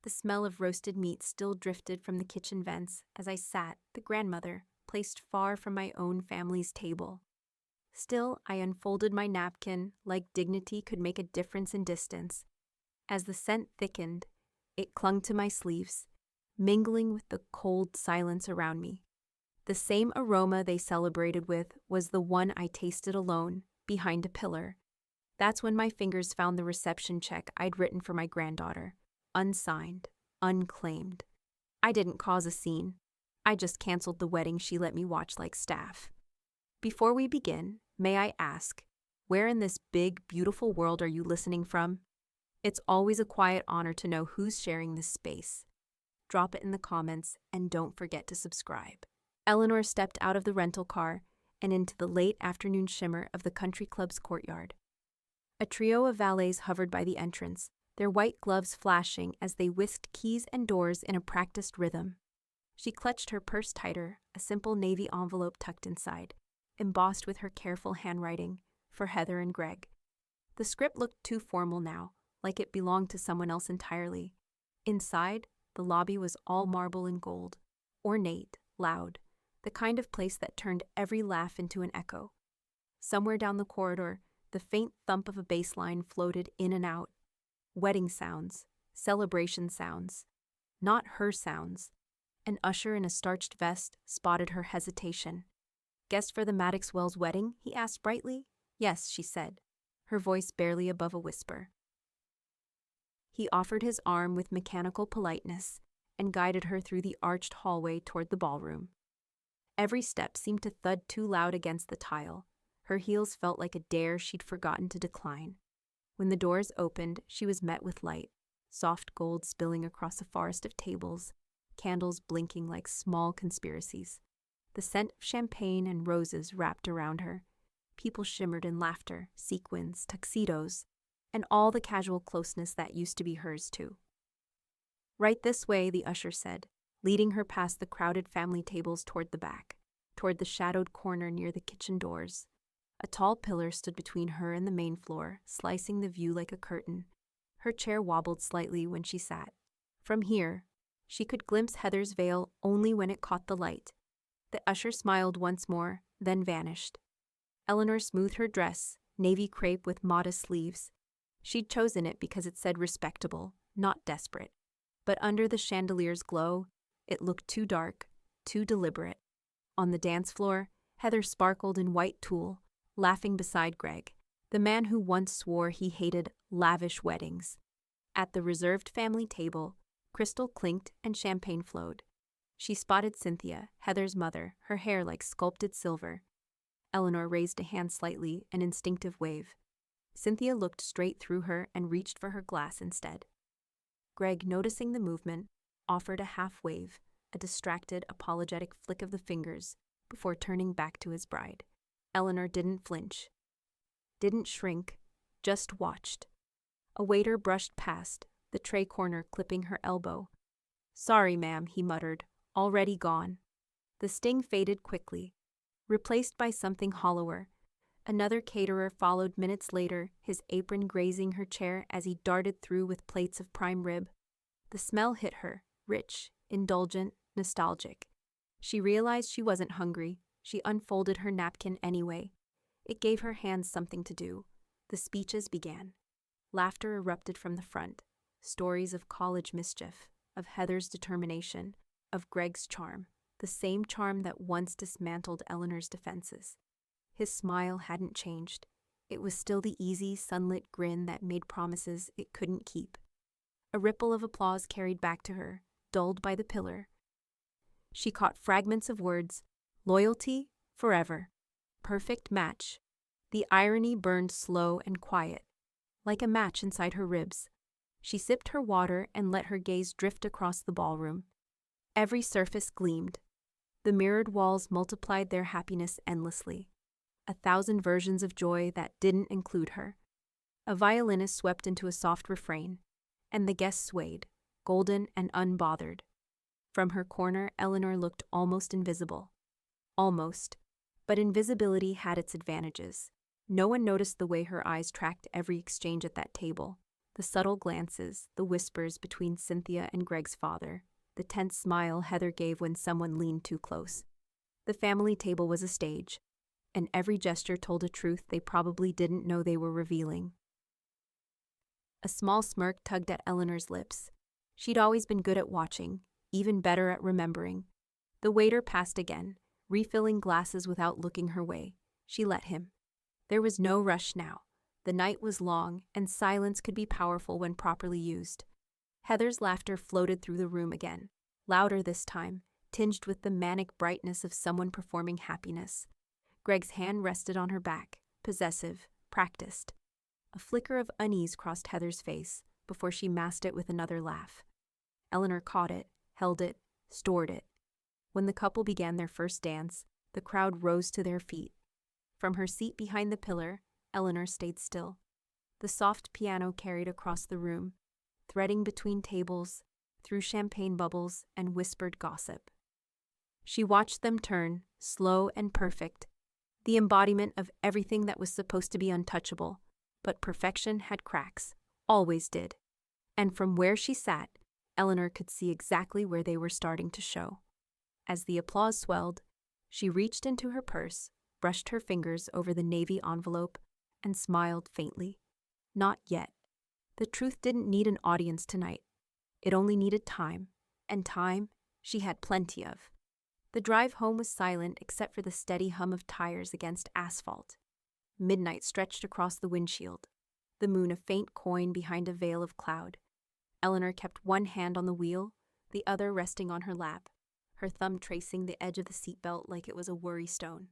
The smell of roasted meat still drifted from the kitchen vents as I sat, the grandmother, placed far from my own family's table. Still, I unfolded my napkin like dignity could make a difference in distance. As the scent thickened, it clung to my sleeves, mingling with the cold silence around me. The same aroma they celebrated with was the one I tasted alone, behind a pillar. That's when my fingers found the reception check I'd written for my granddaughter. Unsigned, unclaimed. I didn't cause a scene. I just canceled the wedding she let me watch like staff. Before we begin, may I ask, where in this big, beautiful world are you listening from? It's always a quiet honor to know who's sharing this space. Drop it in the comments and don't forget to subscribe. Eleanor stepped out of the rental car and into the late afternoon shimmer of the country club's courtyard. A trio of valets hovered by the entrance, their white gloves flashing as they whisked keys and doors in a practiced rhythm. She clutched her purse tighter, a simple navy envelope tucked inside, embossed with her careful handwriting, for Heather and Greg. The script looked too formal now, like it belonged to someone else entirely. Inside, the lobby was all marble and gold, ornate, loud, the kind of place that turned every laugh into an echo. Somewhere down the corridor, the faint thump of a bass line floated in and out. Wedding sounds, celebration sounds, not her sounds. An usher in a starched vest spotted her hesitation. "Guest for the Maddox-Wells wedding?" he asked brightly. "Yes," she said, her voice barely above a whisper. He offered his arm with mechanical politeness and guided her through the arched hallway toward the ballroom. Every step seemed to thud too loud against the tile. Her heels felt like a dare she'd forgotten to decline. When the doors opened, she was met with light, soft gold spilling across a forest of tables, candles blinking like small conspiracies. The scent of champagne and roses wrapped around her. People shimmered in laughter, sequins, tuxedos, and all the casual closeness that used to be hers too. "Right this way," the usher said, leading her past the crowded family tables toward the back, toward the shadowed corner near the kitchen doors. A tall pillar stood between her and the main floor, slicing the view like a curtain. Her chair wobbled slightly when she sat. From here, she could glimpse Heather's veil only when it caught the light. The usher smiled once more, then vanished. Eleanor smoothed her dress, navy crepe with modest sleeves. She'd chosen it because it said respectable, not desperate. But under the chandelier's glow, it looked too dark, too deliberate. On the dance floor, Heather sparkled in white tulle, laughing beside Greg, the man who once swore he hated lavish weddings. At the reserved family table, crystal clinked and champagne flowed. She spotted Cynthia, Heather's mother, her hair like sculpted silver. Eleanor raised a hand slightly, an instinctive wave. Cynthia looked straight through her and reached for her glass instead. Greg, noticing the movement, offered a half wave, a distracted, apologetic flick of the fingers, before turning back to his bride. Eleanor didn't flinch, didn't shrink, just watched. A waiter brushed past, the tray corner clipping her elbow. "Sorry, ma'am," he muttered, already gone. The sting faded quickly, replaced by something hollower. Another caterer followed minutes later, his apron grazing her chair as he darted through with plates of prime rib. The smell hit her, rich, indulgent, nostalgic. She realized she wasn't hungry. She unfolded her napkin anyway. It gave her hands something to do. The speeches began. Laughter erupted from the front. Stories of college mischief, of Heather's determination, of Greg's charm, the same charm that once dismantled Eleanor's defenses. His smile hadn't changed. It was still the easy, sunlit grin that made promises it couldn't keep. A ripple of applause carried back to her, dulled by the pillar. She caught fragments of words. Loyalty, forever. Perfect match. The irony burned slow and quiet, like a match inside her ribs. She sipped her water and let her gaze drift across the ballroom. Every surface gleamed. The mirrored walls multiplied their happiness endlessly. 1,000 versions of joy that didn't include her. A violinist swept into a soft refrain, and the guests swayed, golden and unbothered. From her corner, Eleanor looked almost invisible. Almost. But invisibility had its advantages. No one noticed the way her eyes tracked every exchange at that table. The subtle glances, the whispers between Cynthia and Greg's father, the tense smile Heather gave when someone leaned too close. The family table was a stage, and every gesture told a truth they probably didn't know they were revealing. A small smirk tugged at Eleanor's lips. She'd always been good at watching, even better at remembering. The waiter passed again, refilling glasses without looking her way. She let him. There was no rush now. The night was long, and silence could be powerful when properly used. Heather's laughter floated through the room again, louder this time, tinged with the manic brightness of someone performing happiness. Greg's hand rested on her back, possessive, practiced. A flicker of unease crossed Heather's face before she masked it with another laugh. Eleanor caught it, held it, stored it. When the couple began their first dance, the crowd rose to their feet. From her seat behind the pillar, Eleanor stayed still. The soft piano carried across the room, threading between tables, through champagne bubbles and whispered gossip. She watched them turn, slow and perfect, the embodiment of everything that was supposed to be untouchable, but perfection had cracks, always did. And from where she sat, Eleanor could see exactly where they were starting to show. As the applause swelled, she reached into her purse, brushed her fingers over the navy envelope, and smiled faintly. Not yet. The truth didn't need an audience tonight. It only needed time, and time she had plenty of. The drive home was silent except for the steady hum of tires against asphalt. Midnight stretched across the windshield, the moon a faint coin behind a veil of cloud. Eleanor kept one hand on the wheel, the other resting on her lap, her thumb tracing the edge of the seatbelt like it was a worry stone.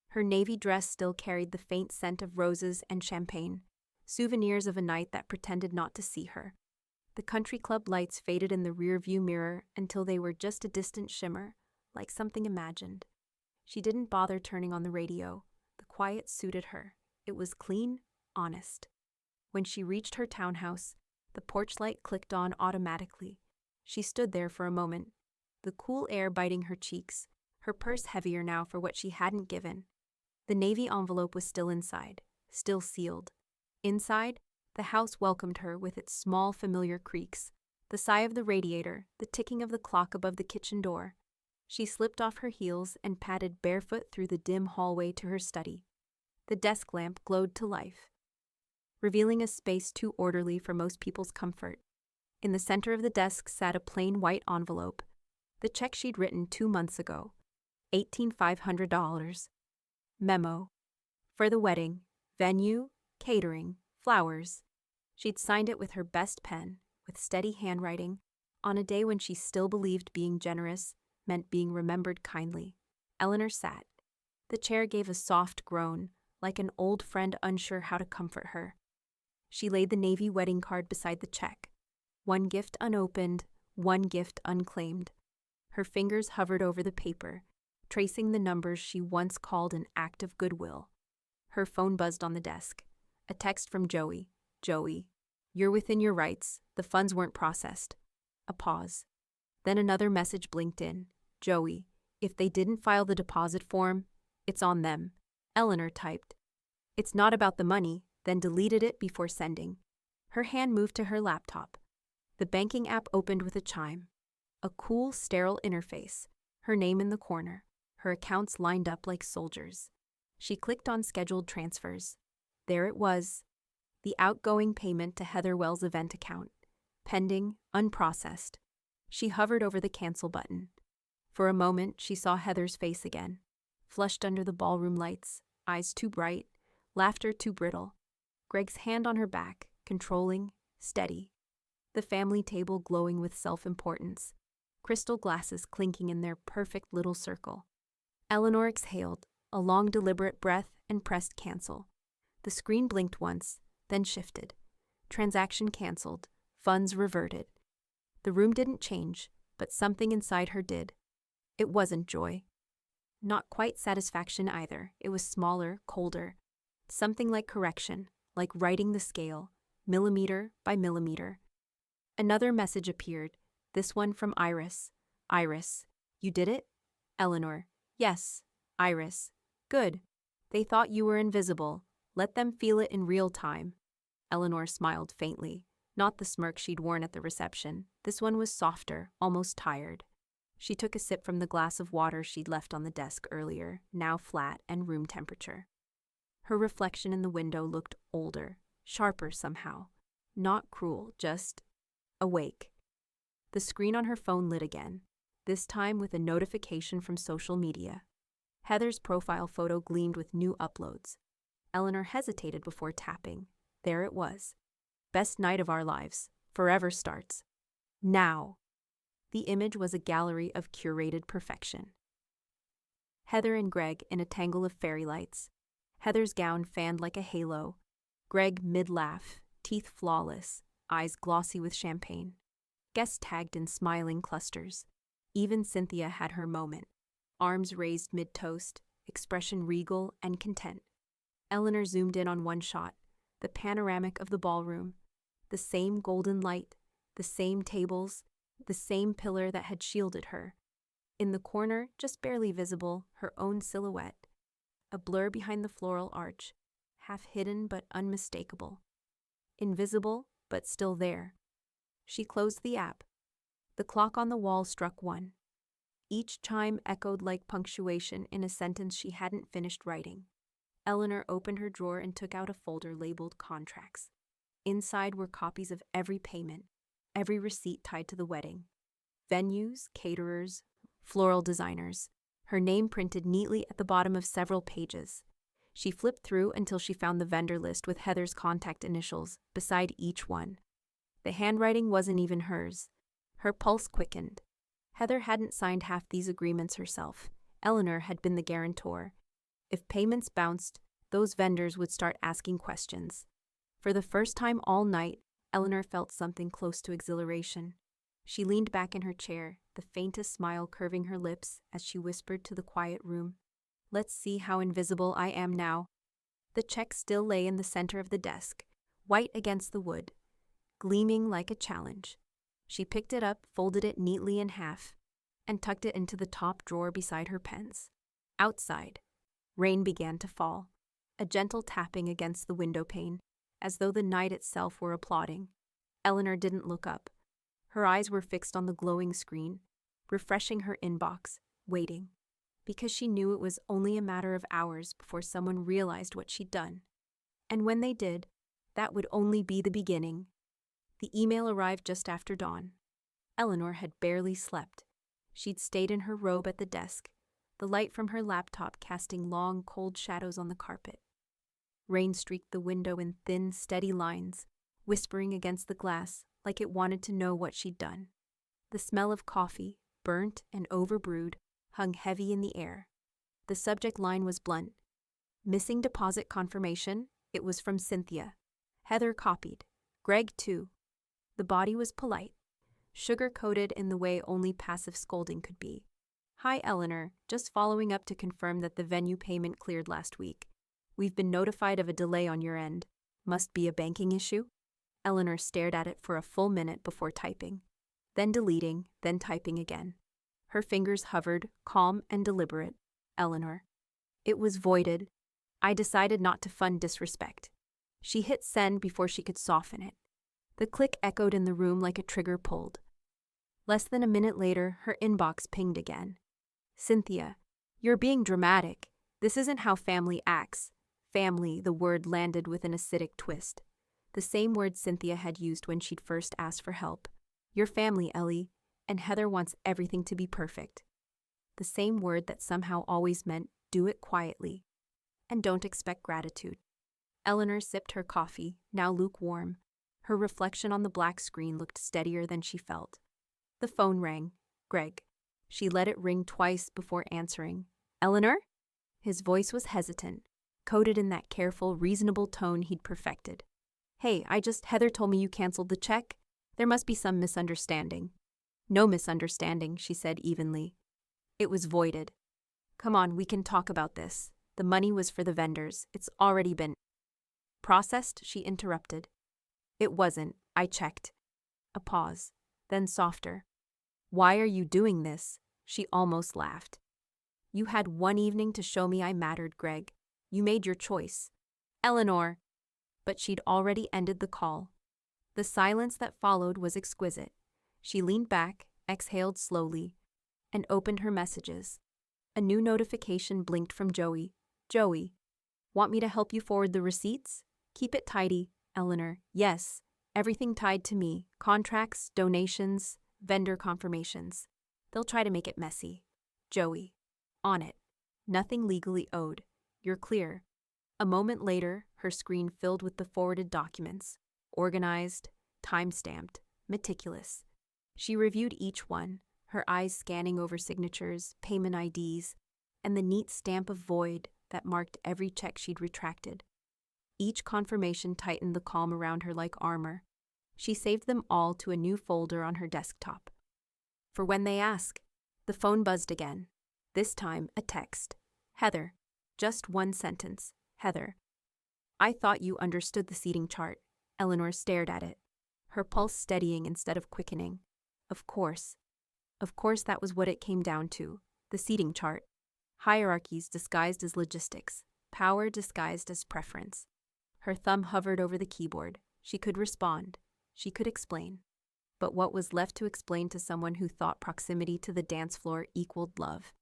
Her navy dress still carried the faint scent of roses and champagne, souvenirs of a night that pretended not to see her. The country club lights faded in the rearview mirror until they were just a distant shimmer, like something imagined. She didn't bother turning on the radio. The quiet suited her. It was clean, honest. When she reached her townhouse, the porch light clicked on automatically. She stood there for a moment, the cool air biting her cheeks, her purse heavier now for what she hadn't given. The navy envelope was still inside, still sealed. Inside, the house welcomed her with its small familiar creaks, the sigh of the radiator, the ticking of the clock above the kitchen door. She slipped off her heels and padded barefoot through the dim hallway to her study. The desk lamp glowed to life, revealing a space too orderly for most people's comfort. In the center of the desk sat a plain white envelope, the check she'd written 2 months ago, $1,500. Memo. For the wedding, venue, catering, flowers. She'd signed it with her best pen, with steady handwriting, on a day when she still believed being generous meant being remembered kindly. Eleanor sat. The chair gave a soft groan, like an old friend unsure how to comfort her. She laid the navy wedding card beside the check. One gift unopened, one gift unclaimed. Her fingers hovered over the paper, tracing the numbers she once called an act of goodwill. Her phone buzzed on the desk. A text from Joey. Joey, you're within your rights. The funds weren't processed. A pause. Then another message blinked in. Joey, if they didn't file the deposit form, it's on them. Eleanor typed. It's not about the money, then deleted it before sending. Her hand moved to her laptop. The banking app opened with a chime. A cool, sterile interface, her name in the corner, her accounts lined up like soldiers. She clicked on scheduled transfers. There it was, the outgoing payment to Heather Wells' event account. Pending, unprocessed. She hovered over the cancel button. For a moment, she saw Heather's face again, flushed under the ballroom lights, eyes too bright, laughter too brittle. Greg's hand on her back, controlling, steady. The family table glowing with self-importance, crystal glasses clinking in their perfect little circle. Eleanor exhaled, a long deliberate breath, and pressed cancel. The screen blinked once, then shifted. Transaction canceled, funds reverted. The room didn't change, but something inside her did. It wasn't joy. Not quite satisfaction either. It was smaller, colder. Something like correction, like writing the scale, millimeter by millimeter. Another message appeared, this one from Iris. Iris, you did it? Eleanor, yes. Iris, good. They thought you were invisible. Let them feel it in real time. Eleanor smiled faintly. Not the smirk she'd worn at the reception. This one was softer, almost tired. She took a sip from the glass of water she'd left on the desk earlier, now flat and room temperature. Her reflection in the window looked older, sharper somehow. Not cruel, just awake. The screen on her phone lit again, this time with a notification from social media. Heather's profile photo gleamed with new uploads. Eleanor hesitated before tapping. There it was. Best night of our lives. Forever starts. Now. The image was a gallery of curated perfection. Heather and Greg in a tangle of fairy lights. Heather's gown fanned like a halo. Greg mid-laugh, teeth flawless, eyes glossy with champagne. Guests tagged in smiling clusters. Even Cynthia had her moment. Arms raised mid-toast, expression regal and content. Eleanor zoomed in on one shot, the panoramic of the ballroom. The same golden light, the same tables, the same pillar that had shielded her. In the corner, just barely visible, her own silhouette. A blur behind the floral arch, half hidden but unmistakable. Invisible, but still there. She closed the app. The clock on the wall struck 1. Each chime echoed like punctuation in a sentence she hadn't finished writing. Eleanor opened her drawer and took out a folder labeled Contracts. Inside were copies of every payment, every receipt tied to the wedding. Venues, caterers, floral designers. Her name printed neatly at the bottom of several pages. She flipped through until she found the vendor list with Heather's contact initials beside each one. The handwriting wasn't even hers. Her pulse quickened. Heather hadn't signed half these agreements herself. Eleanor had been the guarantor. If payments bounced, those vendors would start asking questions. For the first time all night, Eleanor felt something close to exhilaration. She leaned back in her chair, the faintest smile curving her lips as she whispered to the quiet room, "Let's see how invisible I am now." The check still lay in the center of the desk, white against the wood, gleaming like a challenge. She picked it up, folded it neatly in half, and tucked it into the top drawer beside her pens. Outside, rain began to fall, a gentle tapping against the window pane, as though the night itself were applauding. Eleanor didn't look up. Her eyes were fixed on the glowing screen, refreshing her inbox, waiting, because she knew it was only a matter of hours before someone realized what she'd done. And when they did, that would only be the beginning. The email arrived just after dawn. Eleanor had barely slept. She'd stayed in her robe at the desk, the light from her laptop casting long, cold shadows on the carpet. Rain streaked the window in thin, steady lines, whispering against the glass like it wanted to know what she'd done. The smell of coffee, burnt and overbrewed, hung heavy in the air. The subject line was blunt. Missing deposit confirmation. It was from Cynthia. Heather copied. Greg, too. The body was polite, sugar-coated in the way only passive scolding could be. "Hi, Eleanor. Just following up to confirm that the venue payment cleared last week. We've been notified of a delay on your end. Must be a banking issue?" Eleanor stared at it for a full minute before typing, then deleting, then typing again. Her fingers hovered, calm and deliberate. "Eleanor." It was voided. "I decided not to fund disrespect." She hit send before she could soften it. The click echoed in the room like a trigger pulled. Less than a minute later, her inbox pinged again. "Cynthia, you're being dramatic. This isn't how family acts." Family, the word landed with an acidic twist. The same word Cynthia had used when she'd first asked for help. "Your family, Ellie, and Heather wants everything to be perfect." The same word that somehow always meant do it quietly. And don't expect gratitude. Eleanor sipped her coffee, now lukewarm. Her reflection on the black screen looked steadier than she felt. The phone rang. Greg. She let it ring twice before answering. "Eleanor?" His voice was hesitant, coded in that careful, reasonable tone he'd perfected. "Hey, Heather told me you canceled the check. There must be some misunderstanding." "No misunderstanding," she said evenly. "It was voided. Come on, we can talk about this. The money was for the vendors. It's already been processed," she interrupted. "It wasn't. I checked." A pause, then softer. "Why are you doing this?" She almost laughed. "You had one evening to show me I mattered, Greg. You made your choice." "Eleanor!" but she'd already ended the call. The silence that followed was exquisite. She leaned back, exhaled slowly, and opened her messages. A new notification blinked from Joey. Joey, want me to help you forward the receipts? Keep it tidy, Eleanor. Yes, everything tied to me. Contracts, donations, vendor confirmations. They'll try to make it messy. Joey. On it. Nothing legally owed. You're clear. A moment later, her screen filled with the forwarded documents. Organized, time-stamped, meticulous. She reviewed each one, her eyes scanning over signatures, payment IDs, and the neat stamp of void that marked every check she'd retracted. Each confirmation tightened the calm around her like armor. She saved them all to a new folder on her desktop. For when they ask, the phone buzzed again. This time, a text. Heather. Just one sentence. Heather. I thought you understood the seating chart. Eleanor stared at it, her pulse steadying instead of quickening. Of course. Of course that was what it came down to. The seating chart. Hierarchies disguised as logistics. Power disguised as preference. Her thumb hovered over the keyboard. She could respond. She could explain. But what was left to explain to someone who thought proximity to the dance floor equaled love?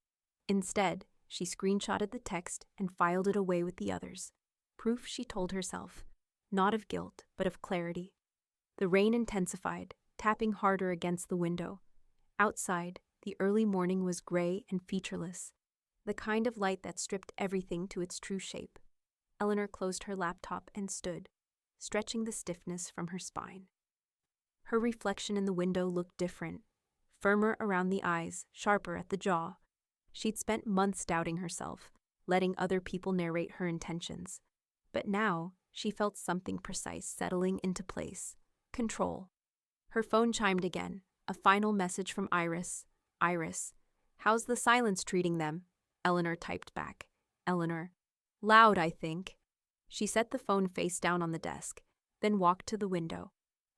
Instead, she screenshotted the text and filed it away with the others. Proof, she told herself. Not of guilt, but of clarity. The rain intensified, tapping harder against the window. Outside, the early morning was gray and featureless, the kind of light that stripped everything to its true shape. Eleanor closed her laptop and stood, stretching the stiffness from her spine. Her reflection in the window looked different, firmer around the eyes, sharper at the jaw. She'd spent months doubting herself, letting other people narrate her intentions. But now, she felt something precise settling into place. Control. Her phone chimed again, a final message from Iris. Iris. How's the silence treating them? Eleanor typed back. Eleanor. Loud, I think. She set the phone face down on the desk, then walked to the window.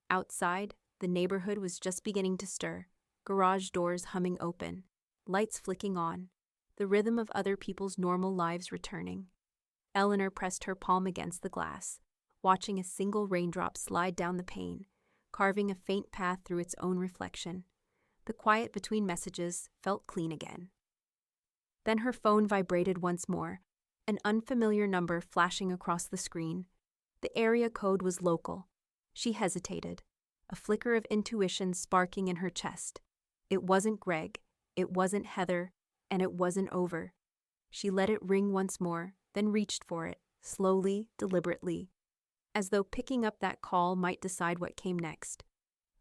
Outside, the neighborhood was just beginning to stir, garage doors humming open, lights flicking on, the rhythm of other people's normal lives returning. Eleanor pressed her palm against the glass, watching a single raindrop slide down the pane, carving a faint path through its own reflection. The quiet between messages felt clean again. Then her phone vibrated once more, an unfamiliar number flashing across the screen. The area code was local. She hesitated, a flicker of intuition sparking in her chest. It wasn't Greg, it wasn't Heather, and it wasn't over. She let it ring once more, then reached for it, slowly, deliberately, as though picking up that call might decide what came next.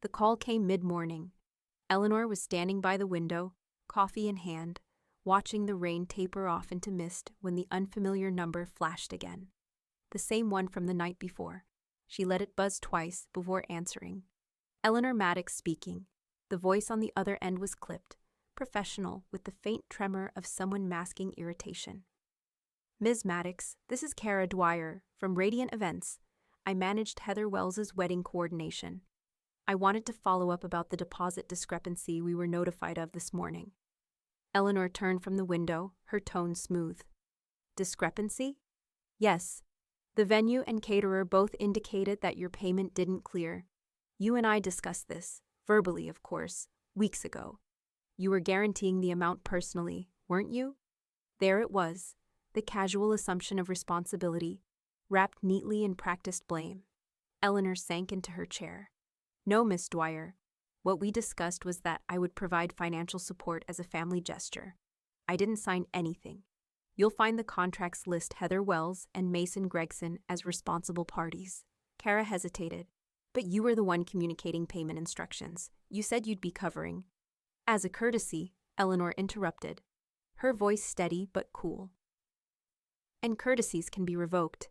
The call came mid-morning. Eleanor was standing by the window, coffee in hand, watching the rain taper off into mist when the unfamiliar number flashed again. The same one from the night before. She let it buzz twice before answering. Eleanor Maddox speaking. The voice on the other end was clipped, professional, with the faint tremor of someone masking irritation. Ms. Maddox, this is Kara Dwyer, from Radiant Events. I managed Heather Wells's wedding coordination. I wanted to follow up about the deposit discrepancy we were notified of this morning. Eleanor turned from the window, her tone smooth. Discrepancy? Yes. The venue and caterer both indicated that your payment didn't clear. You and I discussed this, verbally of course, weeks ago. You were guaranteeing the amount personally, weren't you? There it was, the casual assumption of responsibility, wrapped neatly in practiced blame. Eleanor sank into her chair. No, Miss Dwyer. What we discussed was that I would provide financial support as a family gesture. I didn't sign anything. You'll find the contracts list Heather Wells and Mason Gregson as responsible parties. Kara hesitated. But you were the one communicating payment instructions. You said you'd be covering. As a courtesy, Eleanor interrupted, her voice steady but cool. And courtesies can be revoked.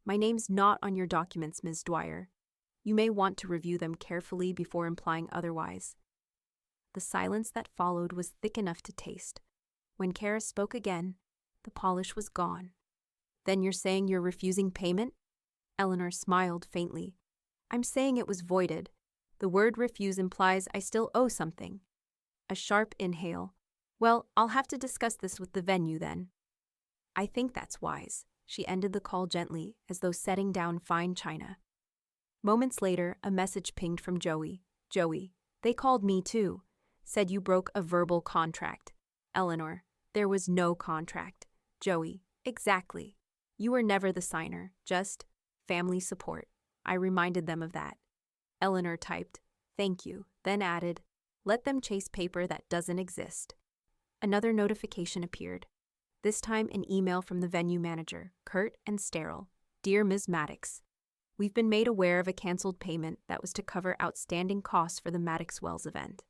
My name's not on your documents, Ms. Dwyer. You may want to review them carefully before implying otherwise. The silence that followed was thick enough to taste. When Kara spoke again, the polish was gone. Then you're saying you're refusing payment? Eleanor smiled faintly. I'm saying it was voided. The word refuse implies I still owe something. A sharp inhale. Well, I'll have to discuss this with the venue then. I think that's wise. She ended the call gently, as though setting down fine china. Moments later, a message pinged from Joey. Joey, they called me too. Said you broke a verbal contract. Eleanor, there was no contract. Joey, exactly. You were never the signer, just family support. I reminded them of that. Eleanor typed, thank you, then added, let them chase paper that doesn't exist. Another notification appeared. This time an email from the venue manager, curt and sterile. Dear Ms. Maddox, we've been made aware of a canceled payment that was to cover outstanding costs for the Maddox Wells event.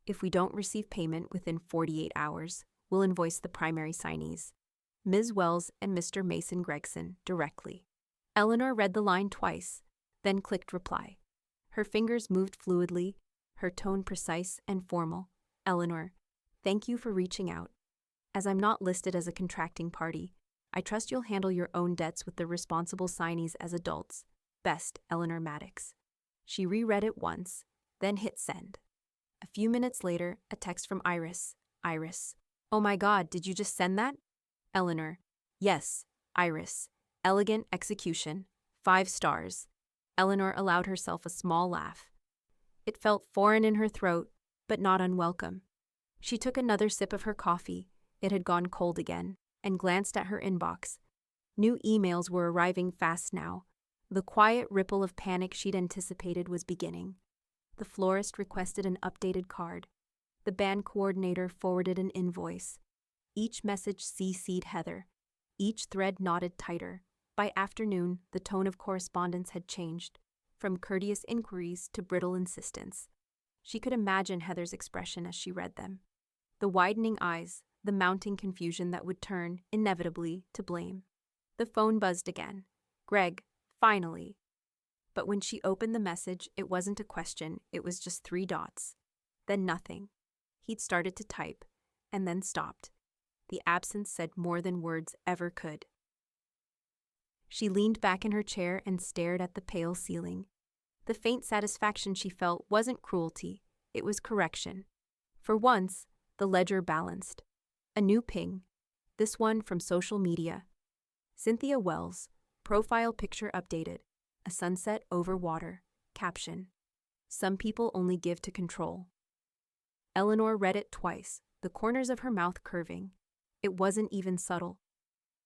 If we don't receive payment within 48 hours, we'll invoice the primary signees, Ms. Wells and Mr. Mason Gregson, directly. Eleanor read the line twice, then clicked reply. Her fingers moved fluidly, her tone precise and formal. Eleanor, thank you for reaching out. As I'm not listed as a contracting party, I trust you'll handle your own debts with the responsible signees as adults. Best, Eleanor Maddox. She reread it once, then hit send. A few minutes later, a text from Iris. Iris. Oh my God, did you just send that? Eleanor. Yes, Iris. Elegant execution. 5 stars. Eleanor allowed herself a small laugh. It felt foreign in her throat, but not unwelcome. She took another sip of her coffee, it had gone cold again, and glanced at her inbox. New emails were arriving fast now. The quiet ripple of panic she'd anticipated was beginning. The florist requested an updated card. The band coordinator forwarded an invoice. Each message CC'd Heather. Each thread knotted tighter. By afternoon, the tone of correspondence had changed, from courteous inquiries to brittle insistence. She could imagine Heather's expression as she read them. The widening eyes, the mounting confusion that would turn, inevitably, to blame. The phone buzzed again. Greg, finally. But when she opened the message, it wasn't a question, it was just 3 dots. Then nothing. He'd started to type, and then stopped. The absence said more than words ever could. She leaned back in her chair and stared at the pale ceiling. The faint satisfaction she felt wasn't cruelty, it was correction. For once, the ledger balanced. A new ping. This one from social media. Cynthia Wells, profile picture updated. A sunset over water. Caption. Some people only give to control. Eleanor read it twice, the corners of her mouth curving. It wasn't even subtle.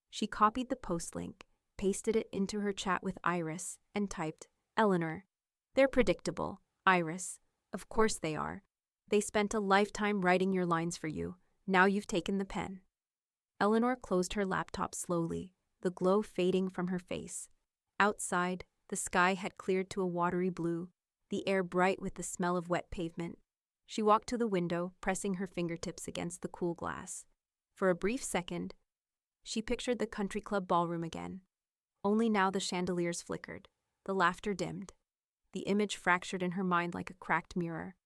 She copied the post link, pasted it into her chat with Iris, and typed, Eleanor. They're predictable, Iris. Of course they are. They spent a lifetime writing your lines for you. Now you've taken the pen. Eleanor closed her laptop slowly, the glow fading from her face. Outside, the sky had cleared to a watery blue, the air bright with the smell of wet pavement. She walked to the window, pressing her fingertips against the cool glass. For a brief second, she pictured the country club ballroom again. Only now the chandeliers flickered, the laughter dimmed. The image fractured in her mind like a cracked mirror.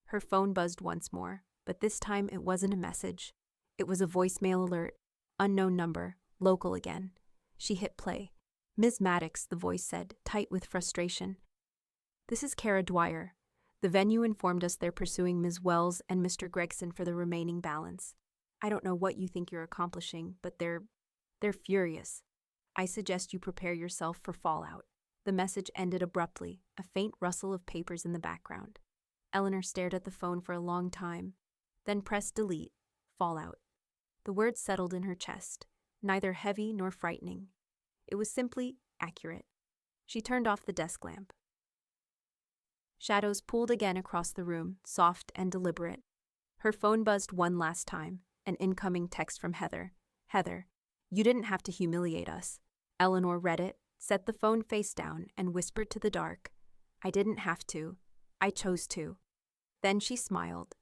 Her phone buzzed once more, but this time it wasn't a message. It was a voicemail alert, unknown number, local again. She hit play. Ms. Maddox, the voice said, tight with frustration. This is Kara Dwyer. The venue informed us they're pursuing Ms. Wells and Mr. Gregson for the remaining balance. I don't know what you think you're accomplishing, but they're furious. I suggest you prepare yourself for fallout. The message ended abruptly, a faint rustle of papers in the background. Eleanor stared at the phone for a long time, then pressed delete. Fallout. The word settled in her chest, neither heavy nor frightening. It was simply accurate. She turned off the desk lamp. Shadows pooled again across the room, soft and deliberate. Her phone buzzed one last time, an incoming text from Heather. Heather, you didn't have to humiliate us. Eleanor read it, set the phone face down, and whispered to the dark, I didn't have to. I chose to. Then she smiled,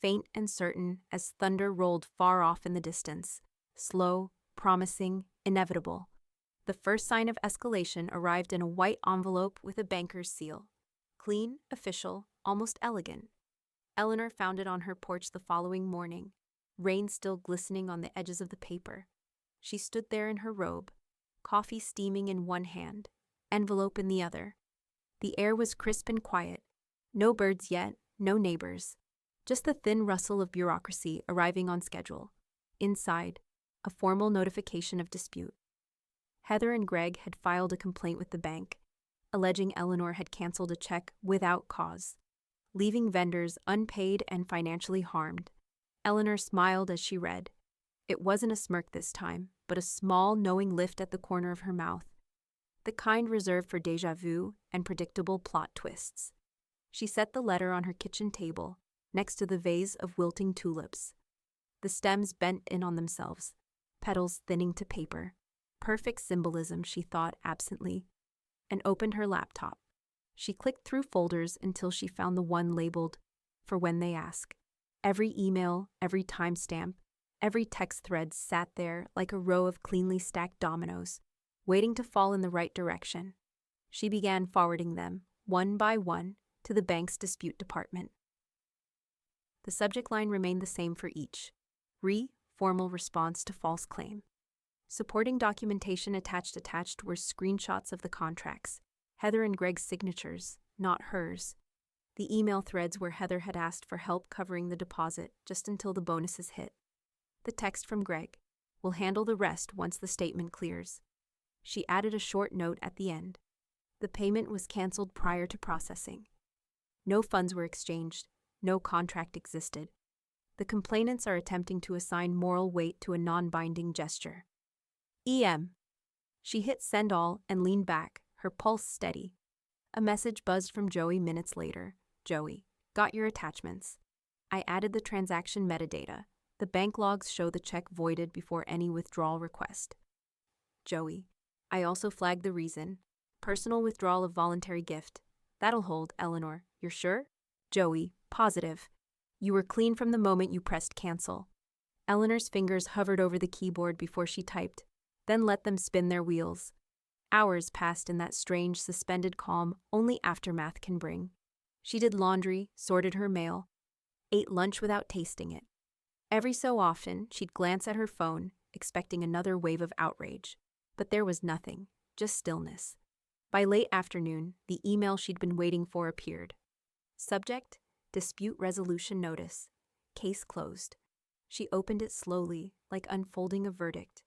faint and certain as thunder rolled far off in the distance, slow, promising, inevitable. The first sign of escalation arrived in a white envelope with a banker's seal. Clean, official, almost elegant. Eleanor found it on her porch the following morning, rain still glistening on the edges of the paper. She stood there in her robe, coffee steaming in one hand, envelope in the other. The air was crisp and quiet. No birds yet, no neighbors. Just the thin rustle of bureaucracy arriving on schedule. Inside, a formal notification of dispute. Heather and Greg had filed a complaint with the bank, alleging Eleanor had canceled a check without cause, leaving vendors unpaid and financially harmed. Eleanor smiled as she read. It wasn't a smirk this time, but a small, knowing lift at the corner of her mouth, the kind reserved for déjà vu and predictable plot twists. She set the letter on her kitchen table, next to the vase of wilting tulips. The stems bent in on themselves, petals thinning to paper. Perfect symbolism, she thought absently, and opened her laptop. She clicked through folders until she found the one labeled, "For When They Ask." Every email, every timestamp, every text thread sat there like a row of cleanly stacked dominoes, waiting to fall in the right direction. She began forwarding them, one by one, to the bank's dispute department. The subject line remained the same for each. Formal response to false claim. Supporting documentation attached were screenshots of the contracts, Heather and Greg's signatures, not hers. The email threads where Heather had asked for help covering the deposit just until the bonuses hit. The text from Greg, "We'll handle the rest once the statement clears." She added a short note at the end. The payment was canceled prior to processing. No funds were exchanged, no contract existed. The complainants are attempting to assign moral weight to a non-binding gesture. She hit send all and leaned back, her pulse steady. A message buzzed from Joey minutes later. "Joey, got your attachments. I added the transaction metadata. The bank logs show the check voided before any withdrawal request." Joey, "I also flagged the reason. Personal withdrawal of voluntary gift. That'll hold, Eleanor. You're sure?" Joey, "Positive. You were clean from the moment you pressed cancel." Eleanor's fingers hovered over the keyboard before she typed, then let them spin their wheels. Hours passed in that strange, suspended calm only aftermath can bring. She did laundry, sorted her mail, ate lunch without tasting it. Every so often, she'd glance at her phone, expecting another wave of outrage. But there was nothing, just stillness. By late afternoon, the email she'd been waiting for appeared. Subject: Dispute Resolution Notice. Case closed. She opened it slowly, like unfolding a verdict.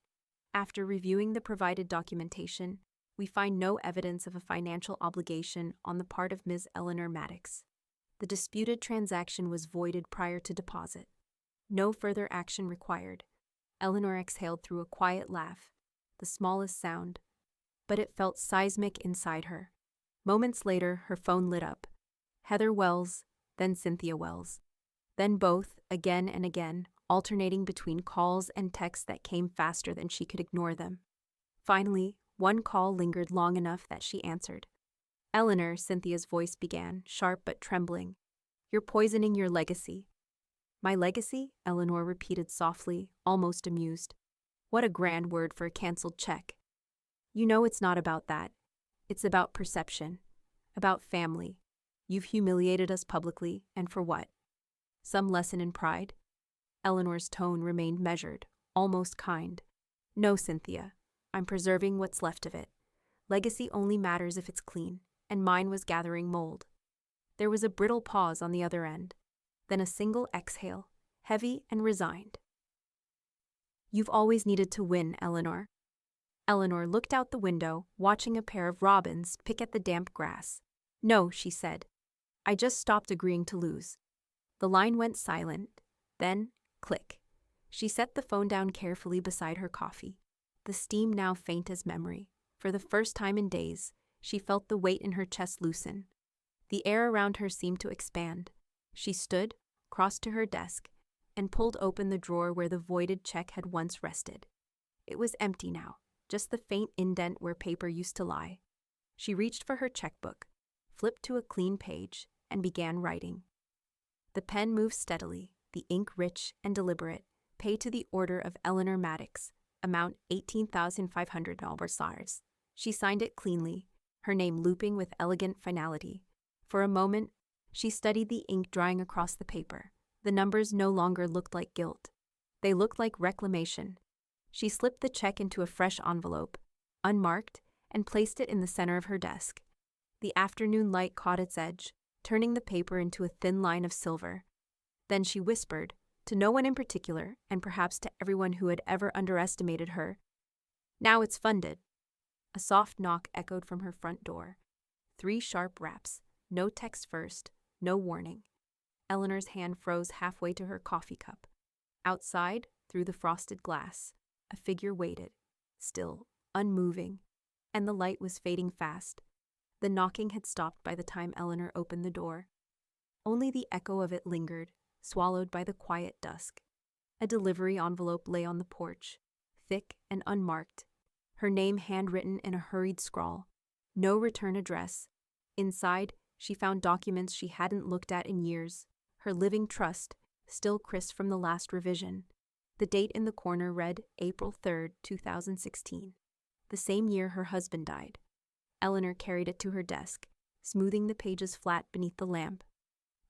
After reviewing the provided documentation, we find no evidence of a financial obligation on the part of Ms. Eleanor Maddox. The disputed transaction was voided prior to deposit. No further action required. Eleanor exhaled through a quiet laugh, the smallest sound, but it felt seismic inside her. Moments later, her phone lit up. Heather Wells, then Cynthia Wells. Then both, again and again, alternating between calls and texts that came faster than she could ignore them. Finally, one call lingered long enough that she answered. "Eleanor," Cynthia's voice began, sharp but trembling. "You're poisoning your legacy." "My legacy?" Eleanor repeated softly, almost amused. What a grand word for a canceled check. "You know it's not about that. It's about perception. About family. You've humiliated us publicly, and for what? Some lesson in pride?" Eleanor's tone remained measured, almost kind. "No, Cynthia. I'm preserving what's left of it. Legacy only matters if it's clean, and mine was gathering mold." There was a brittle pause on the other end, then a single exhale, heavy and resigned. "You've always needed to win, Eleanor." Eleanor looked out the window, watching a pair of robins pick at the damp grass. "No," she said. "I just stopped agreeing to lose." The line went silent, then, click. She set the phone down carefully beside her coffee, the steam now faint as memory. For the first time in days, she felt the weight in her chest loosen. The air around her seemed to expand. She stood, crossed to her desk, and pulled open the drawer where the voided check had once rested. It was empty now, just the faint indent where paper used to lie. She reached for her checkbook, flipped to a clean page, and began writing. The pen moved steadily, the ink rich and deliberate. Pay to the order of Eleanor Maddox, amount $18,500. She signed it cleanly, her name looping with elegant finality. For a moment, she studied the ink drying across the paper. The numbers no longer looked like guilt. They looked like reclamation. She slipped the check into a fresh envelope, unmarked, and placed it in the center of her desk. The afternoon light caught its edge, turning the paper into a thin line of silver. Then she whispered, to no one in particular, and perhaps to everyone who had ever underestimated her, "Now it's funded." A soft knock echoed from her front door. 3 sharp raps. No text first, no warning. Eleanor's hand froze halfway to her coffee cup. Outside, through the frosted glass, a figure waited, still, unmoving, and the light was fading fast. The knocking had stopped by the time Eleanor opened the door. Only the echo of it lingered, swallowed by the quiet dusk. A delivery envelope lay on the porch, thick and unmarked, her name handwritten in a hurried scrawl. No return address. Inside, she found documents she hadn't looked at in years, her living trust, still crisp from the last revision. The date in the corner read April 3rd, 2016, the same year her husband died. Eleanor carried it to her desk, smoothing the pages flat beneath the lamp.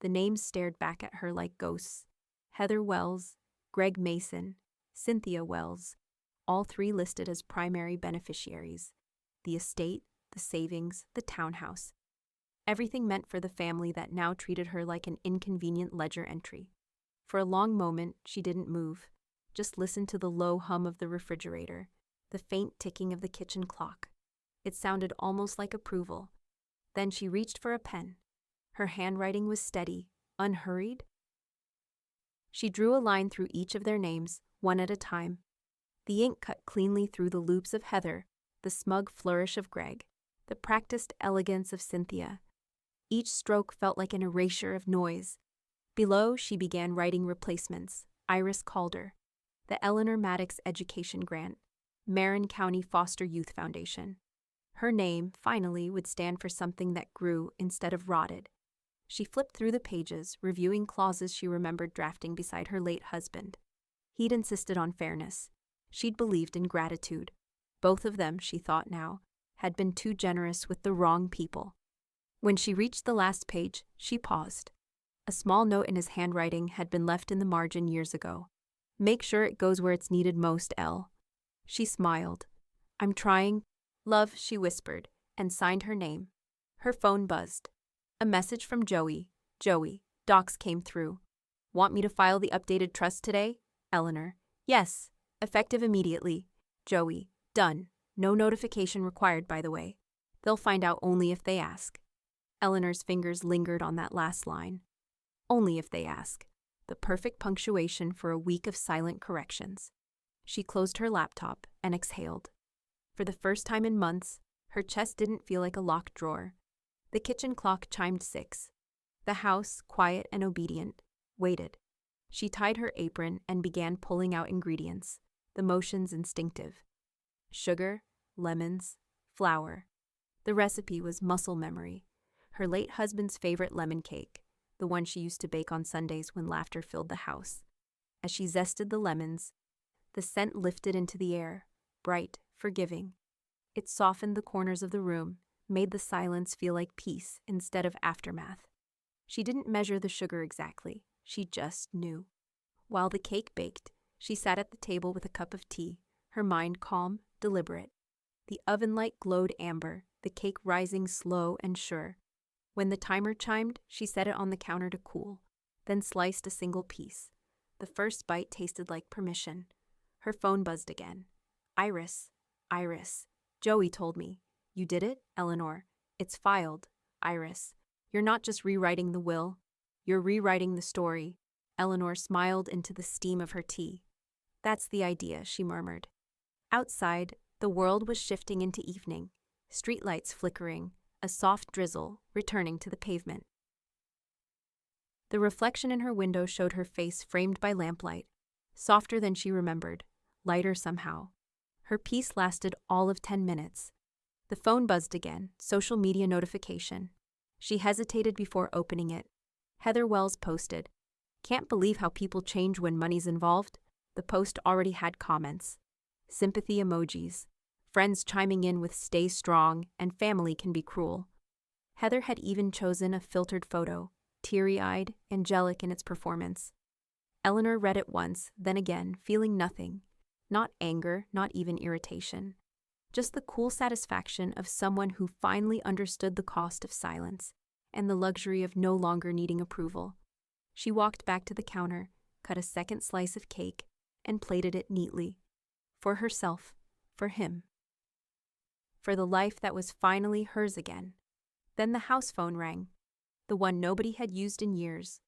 The names stared back at her like ghosts. Heather Wells, Greg Mason, Cynthia Wells, all 3 listed as primary beneficiaries. The estate, the savings, the townhouse. Everything meant for the family that now treated her like an inconvenient ledger entry. For a long moment, she didn't move, just listened to the low hum of the refrigerator, the faint ticking of the kitchen clock. It sounded almost like approval. Then she reached for a pen. Her handwriting was steady, unhurried. She drew a line through each of their names, one at a time. The ink cut cleanly through the loops of Heather, the smug flourish of Greg, the practiced elegance of Cynthia. Each stroke felt like an erasure of noise. Below, she began writing replacements. Iris Calder, the Eleanor Maddox Education Grant, Marin County Foster Youth Foundation. Her name, finally, would stand for something that grew instead of rotted. She flipped through the pages, reviewing clauses she remembered drafting beside her late husband. He'd insisted on fairness. She'd believed in gratitude. Both of them, she thought now, had been too generous with the wrong people. When she reached the last page, she paused. A small note in his handwriting had been left in the margin years ago. "Make sure it goes where it's needed most, Elle." She smiled. "I'm trying." "Love," she whispered, and signed her name. Her phone buzzed. A message from Joey. "Joey, docs came through. Want me to file the updated trust today?" Eleanor. "Yes. Effective immediately." Joey. "Done. No notification required, by the way. They'll find out only if they ask." Eleanor's fingers lingered on that last line. Only if they ask. The perfect punctuation for a week of silent corrections. She closed her laptop and exhaled. For the first time in months, her chest didn't feel like a locked drawer. The kitchen clock chimed 6. The house, quiet and obedient, waited. She tied her apron and began pulling out ingredients, the motions instinctive. Sugar, lemons, flour. The recipe was muscle memory. Her late husband's favorite lemon cake, the one she used to bake on Sundays when laughter filled the house. As she zested the lemons, the scent lifted into the air, bright, forgiving. It softened the corners of the room, made the silence feel like peace instead of aftermath. She didn't measure the sugar exactly, she just knew. While the cake baked, she sat at the table with a cup of tea, her mind calm, deliberate. The oven light glowed amber, the cake rising slow and sure. When the timer chimed, she set it on the counter to cool, then sliced a single piece. The first bite tasted like permission. Her phone buzzed again. "Iris. Iris. Joey told me. You did it, Eleanor. It's filed. Iris. You're not just rewriting the will. You're rewriting the story." Eleanor smiled into the steam of her tea. "That's the idea," she murmured. Outside, the world was shifting into evening, streetlights flickering, a soft drizzle returning to the pavement. The reflection in her window showed her face framed by lamplight, softer than she remembered, lighter somehow. Her piece lasted all of 10 minutes. The phone buzzed again, social media notification. She hesitated before opening it. Heather Wells posted, "Can't believe how people change when money's involved." The post already had comments. Sympathy emojis. Friends chiming in with "stay strong" and "family can be cruel." Heather had even chosen a filtered photo, teary-eyed, angelic in its performance. Eleanor read it once, then again, feeling nothing. Not anger, not even irritation. Just the cool satisfaction of someone who finally understood the cost of silence and the luxury of no longer needing approval. She walked back to the counter, cut a second slice of cake, and plated it neatly. For herself, for him. for the life that was finally hers again. Then the house phone rang, the one nobody had used in years.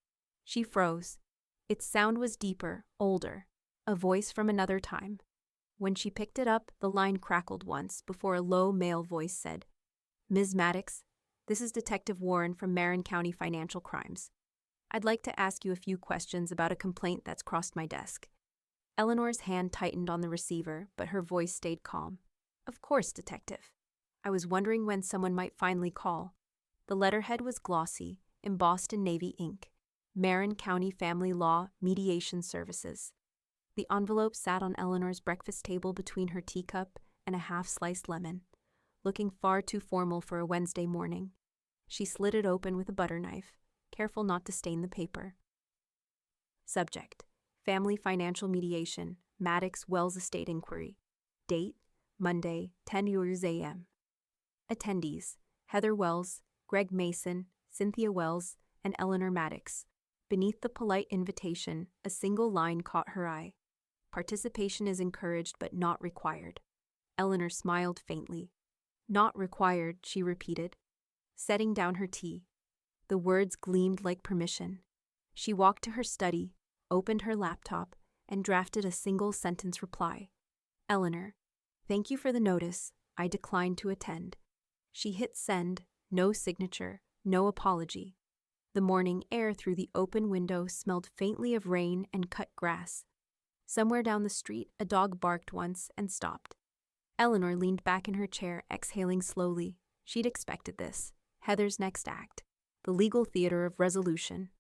She froze. Its sound was deeper, older, a voice from another time. When she picked it up, the line crackled once before a low male voice said, "Ms. Maddox, this is Detective Warren from Marin County Financial Crimes. I'd like to ask you a few questions about a complaint that's crossed my desk." Eleanor's hand tightened on the receiver, but her voice stayed calm. "Of course, Detective. I was wondering when someone might finally call." The letterhead was glossy, embossed in navy ink. Marin County Family Law Mediation Services. The envelope sat on Eleanor's breakfast table between her teacup and a half-sliced lemon, looking far too formal for a Wednesday morning. She slid it open with a butter knife, careful not to stain the paper. Subject: Family Financial Mediation, Maddox Wells Estate Inquiry. Date: Monday, 10 a.m. Attendees: Heather Wells, Greg Mason, Cynthia Wells, and Eleanor Maddox. Beneath the polite invitation, a single line caught her eye. Participation is encouraged but not required. Eleanor smiled faintly. "Not required," she repeated, setting down her tea. The words gleamed like permission. She walked to her study, opened her laptop, and drafted a single-sentence reply. "Eleanor, thank you for the notice. I declined to attend." She hit send, no signature, no apology. The morning air through the open window smelled faintly of rain and cut grass. Somewhere down the street, a dog barked once and stopped. Eleanor leaned back in her chair, exhaling slowly. She'd expected this. Heather's next act. The legal theater of resolution.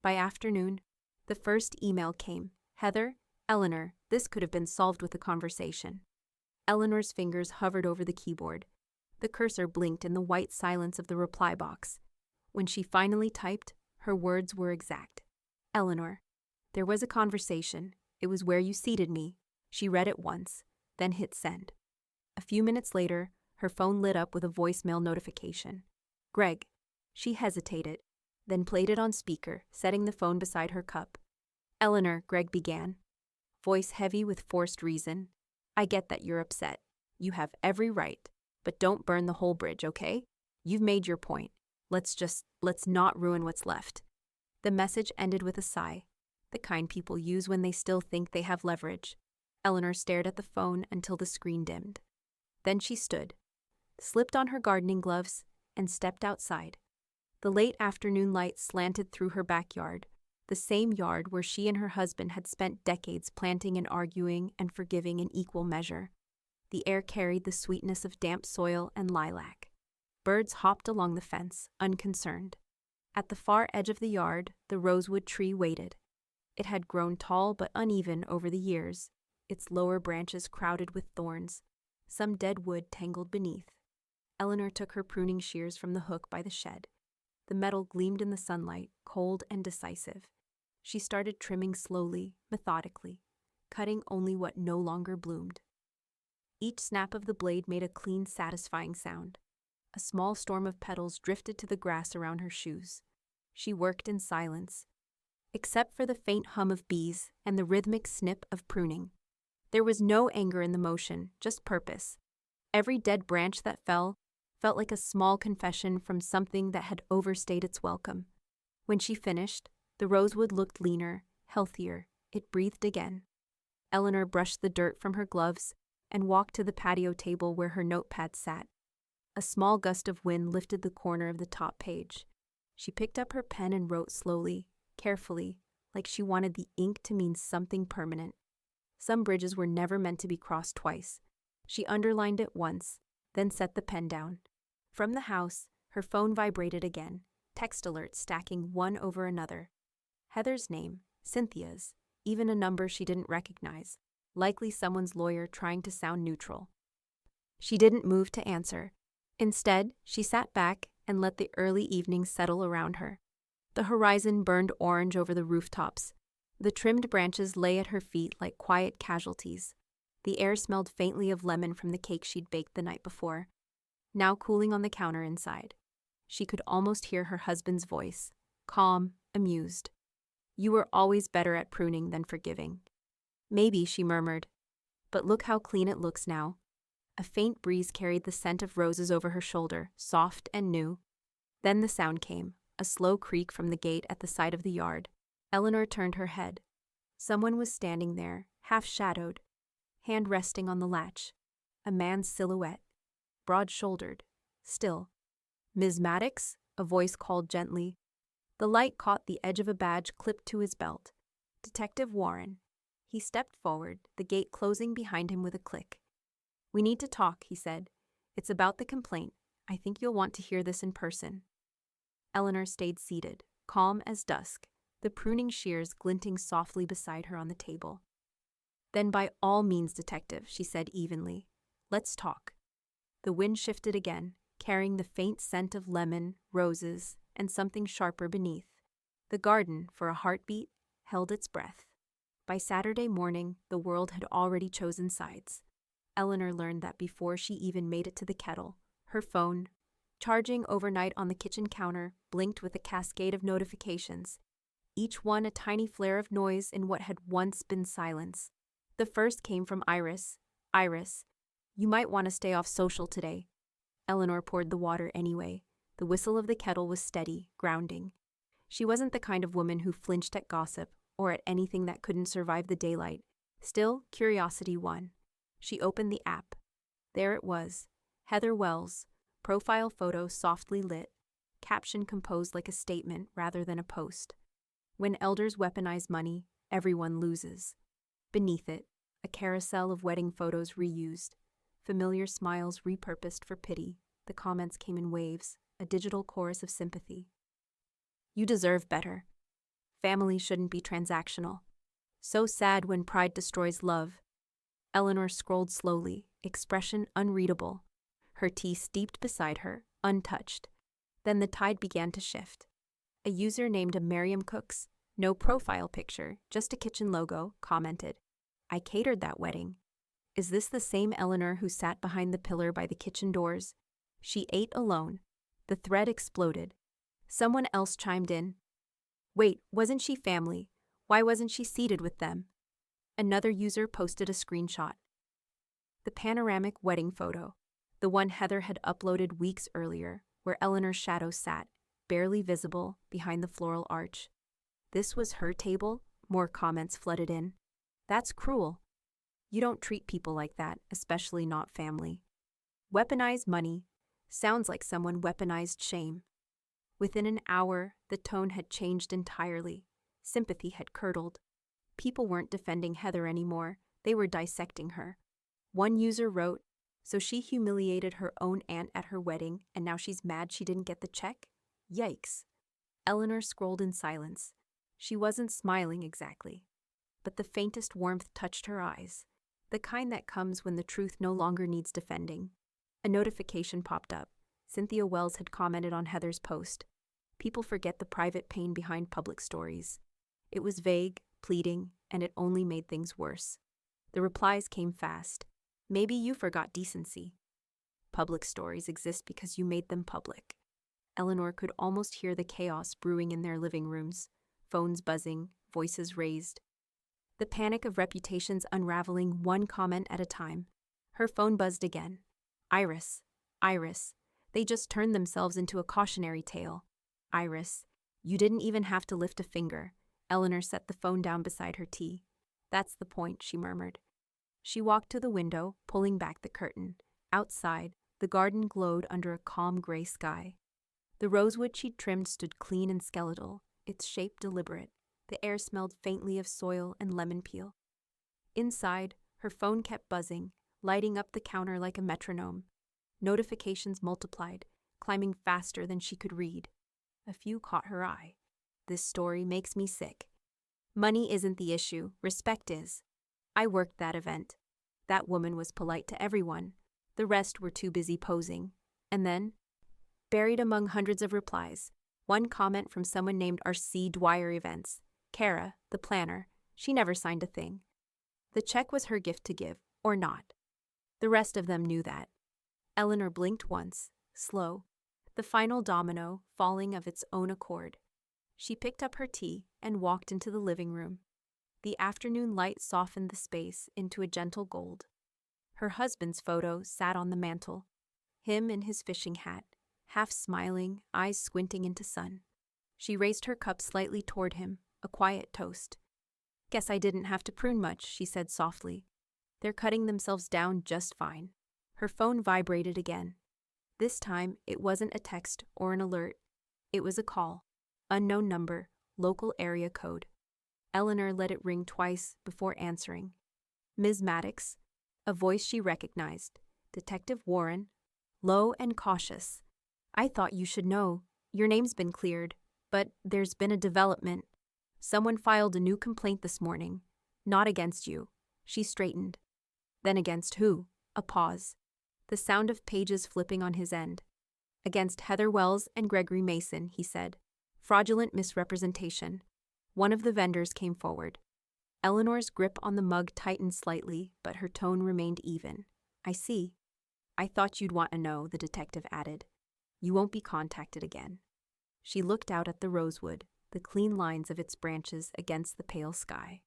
By afternoon, the first email came. "Heather, Eleanor, this could have been solved with a conversation." Eleanor's fingers hovered over the keyboard. The cursor blinked in the white silence of the reply box. When she finally typed, her words were exact. "Eleanor, there was a conversation. It was where you seated me." She read it once, then hit send. A few minutes later, her phone lit up with a voicemail notification. "Greg." She hesitated, then played it on speaker, setting the phone beside her cup. "Eleanor," Greg began, voice heavy with forced reason. "I get that you're upset. You have every right, but don't burn the whole bridge, okay? You've made your point. Let's not ruin what's left." The message ended with a sigh, the kind people use when they still think they have leverage. Eleanor stared at the phone until the screen dimmed. Then she stood, slipped on her gardening gloves, and stepped outside. The late afternoon light slanted through her backyard, the same yard where she and her husband had spent decades planting and arguing and forgiving in equal measure. The air carried the sweetness of damp soil and lilac. Birds hopped along the fence, unconcerned. At the far edge of the yard, the rosewood tree waited. It had grown tall but uneven over the years, its lower branches crowded with thorns, some dead wood tangled beneath. Eleanor took her pruning shears from the hook by the shed. The metal gleamed in the sunlight, cold and decisive. She started trimming slowly, methodically, cutting only what no longer bloomed. Each snap of the blade made a clean, satisfying sound. A small storm of petals drifted to the grass around her shoes. She worked in silence, except for the faint hum of bees and the rhythmic snip of pruning. There was no anger in the motion, just purpose. Every dead branch that felt like a small confession from something that had overstayed its welcome. When she finished, the rosewood looked leaner, healthier. It breathed again. Eleanor brushed the dirt from her gloves and walked to the patio table where her notepad sat. A small gust of wind lifted the corner of the top page. She picked up her pen and wrote slowly, carefully, like she wanted the ink to mean something permanent. Some bridges were never meant to be crossed twice. She underlined it once, then set the pen down. From the house, her phone vibrated again, text alerts stacking one over another. Heather's name, Cynthia's, even a number she didn't recognize, likely someone's lawyer trying to sound neutral. She didn't move to answer. Instead, she sat back and let the early evening settle around her. The horizon burned orange over the rooftops. The trimmed branches lay at her feet like quiet casualties. The air smelled faintly of lemon from the cake she'd baked the night before, now cooling on the counter inside. She could almost hear her husband's voice, calm, amused. "You were always better at pruning than forgiving." "Maybe," she murmured. "But look how clean it looks now." A faint breeze carried the scent of roses over her shoulder, soft and new. Then the sound came, a slow creak from the gate at the side of the yard. Eleanor turned her head. Someone was standing there, half-shadowed, hand resting on the latch. A man's silhouette, broad-shouldered, still. "Ms. Maddox?" a voice called gently. The light caught the edge of a badge clipped to his belt. Detective Warren. He stepped forward, the gate closing behind him with a click. "We need to talk," he said. "It's about the complaint. I think you'll want to hear this in person." Eleanor stayed seated, calm as dusk, the pruning shears glinting softly beside her on the table. "Then by all means, detective," she said evenly. "Let's talk." The wind shifted again, carrying the faint scent of lemon, roses, and something sharper beneath. The garden, for a heartbeat, held its breath. By Saturday morning, the world had already chosen sides. Eleanor learned that before she even made it to the kettle. Her phone, charging overnight on the kitchen counter, blinked with a cascade of notifications, each one a tiny flare of noise in what had once been silence. The first came from Iris. "Iris, you might want to stay off social today." Eleanor poured the water anyway. The whistle of the kettle was steady, grounding. She wasn't the kind of woman who flinched at gossip or at anything that couldn't survive the daylight. Still, curiosity won. She opened the app. There it was. Heather Wells, profile photo softly lit, caption composed like a statement rather than a post. "When elders weaponize money, everyone loses." Beneath it, a carousel of wedding photos reused, familiar smiles repurposed for pity. The comments came in waves, a digital chorus of sympathy. "You deserve better. Family shouldn't be transactional. So sad when pride destroys love." Eleanor scrolled slowly, expression unreadable. Her tea steeped beside her, untouched. Then the tide began to shift. A user named Miriam Cooks, no profile picture, just a kitchen logo, commented, "I catered that wedding. Is this the same Eleanor who sat behind the pillar by the kitchen doors? She ate alone." The thread exploded. Someone else chimed in. "Wait, wasn't she family? Why wasn't she seated with them?" Another user posted a screenshot. The panoramic wedding photo, the one Heather had uploaded weeks earlier, where Eleanor's shadow sat, barely visible, behind the floral arch. This was her table? More comments flooded in. "That's cruel. You don't treat people like that, especially not family." "Weaponize money." Sounds like someone weaponized shame. Within an hour, the tone had changed entirely. Sympathy had curdled. People weren't defending Heather anymore, they were dissecting her. One user wrote, "So she humiliated her own aunt at her wedding, and now she's mad she didn't get the check? Yikes." Eleanor scrolled in silence. She wasn't smiling exactly, but the faintest warmth touched her eyes, the kind that comes when the truth no longer needs defending. A notification popped up. Cynthia Wells had commented on Heather's post. People forget the private pain behind public stories. It was vague, pleading, and it only made things worse. The replies came fast. "Maybe you forgot decency." "Public stories exist because you made them public." Eleanor could almost hear the chaos brewing in their living rooms, phones buzzing, voices raised. The panic of reputations unraveling one comment at a time. Her phone buzzed again. "Iris. Iris. They just turned themselves into a cautionary tale." "Iris. You didn't even have to lift a finger." Eleanor set the phone down beside her tea. "That's the point," she murmured. She walked to the window, pulling back the curtain. Outside, the garden glowed under a calm gray sky. The rosewood she'd trimmed stood clean and skeletal, its shape deliberate. The air smelled faintly of soil and lemon peel. Inside, her phone kept buzzing, lighting up the counter like a metronome. Notifications multiplied, climbing faster than she could read. A few caught her eye. "This story makes me sick. Money isn't the issue, respect is. I worked that event. That woman was polite to everyone. The rest were too busy posing." And then, buried among hundreds of replies, one comment from someone named R.C. Dwyer Events. Kara, the planner, she never signed a thing. The check was her gift to give, or not. The rest of them knew that. Eleanor blinked once, slow, the final domino falling of its own accord. She picked up her tea and walked into the living room. The afternoon light softened the space into a gentle gold. Her husband's photo sat on the mantel, him in his fishing hat, half smiling, eyes squinting into sun. She raised her cup slightly toward him, a quiet toast. "Guess I didn't have to prune much," she said softly. "They're cutting themselves down just fine." Her phone vibrated again. This time, it wasn't a text or an alert. It was a call. Unknown number, local area code. Eleanor let it ring twice before answering. "Ms. Maddox," a voice she recognized. "Detective Warren." Low and cautious. "I thought you should know. Your name's been cleared, but there's been a development. Someone filed a new complaint this morning. Not against you." She straightened. "Then against who?" A pause. The sound of pages flipping on his end. "Against Heather Wells and Gregory Mason," he said. "Fraudulent misrepresentation." One of the vendors came forward. Eleanor's grip on the mug tightened slightly, but her tone remained even. "I see." "I thought you'd want to know," the detective added. "You won't be contacted again." She looked out at the rosewood, the clean lines of its branches against the pale sky.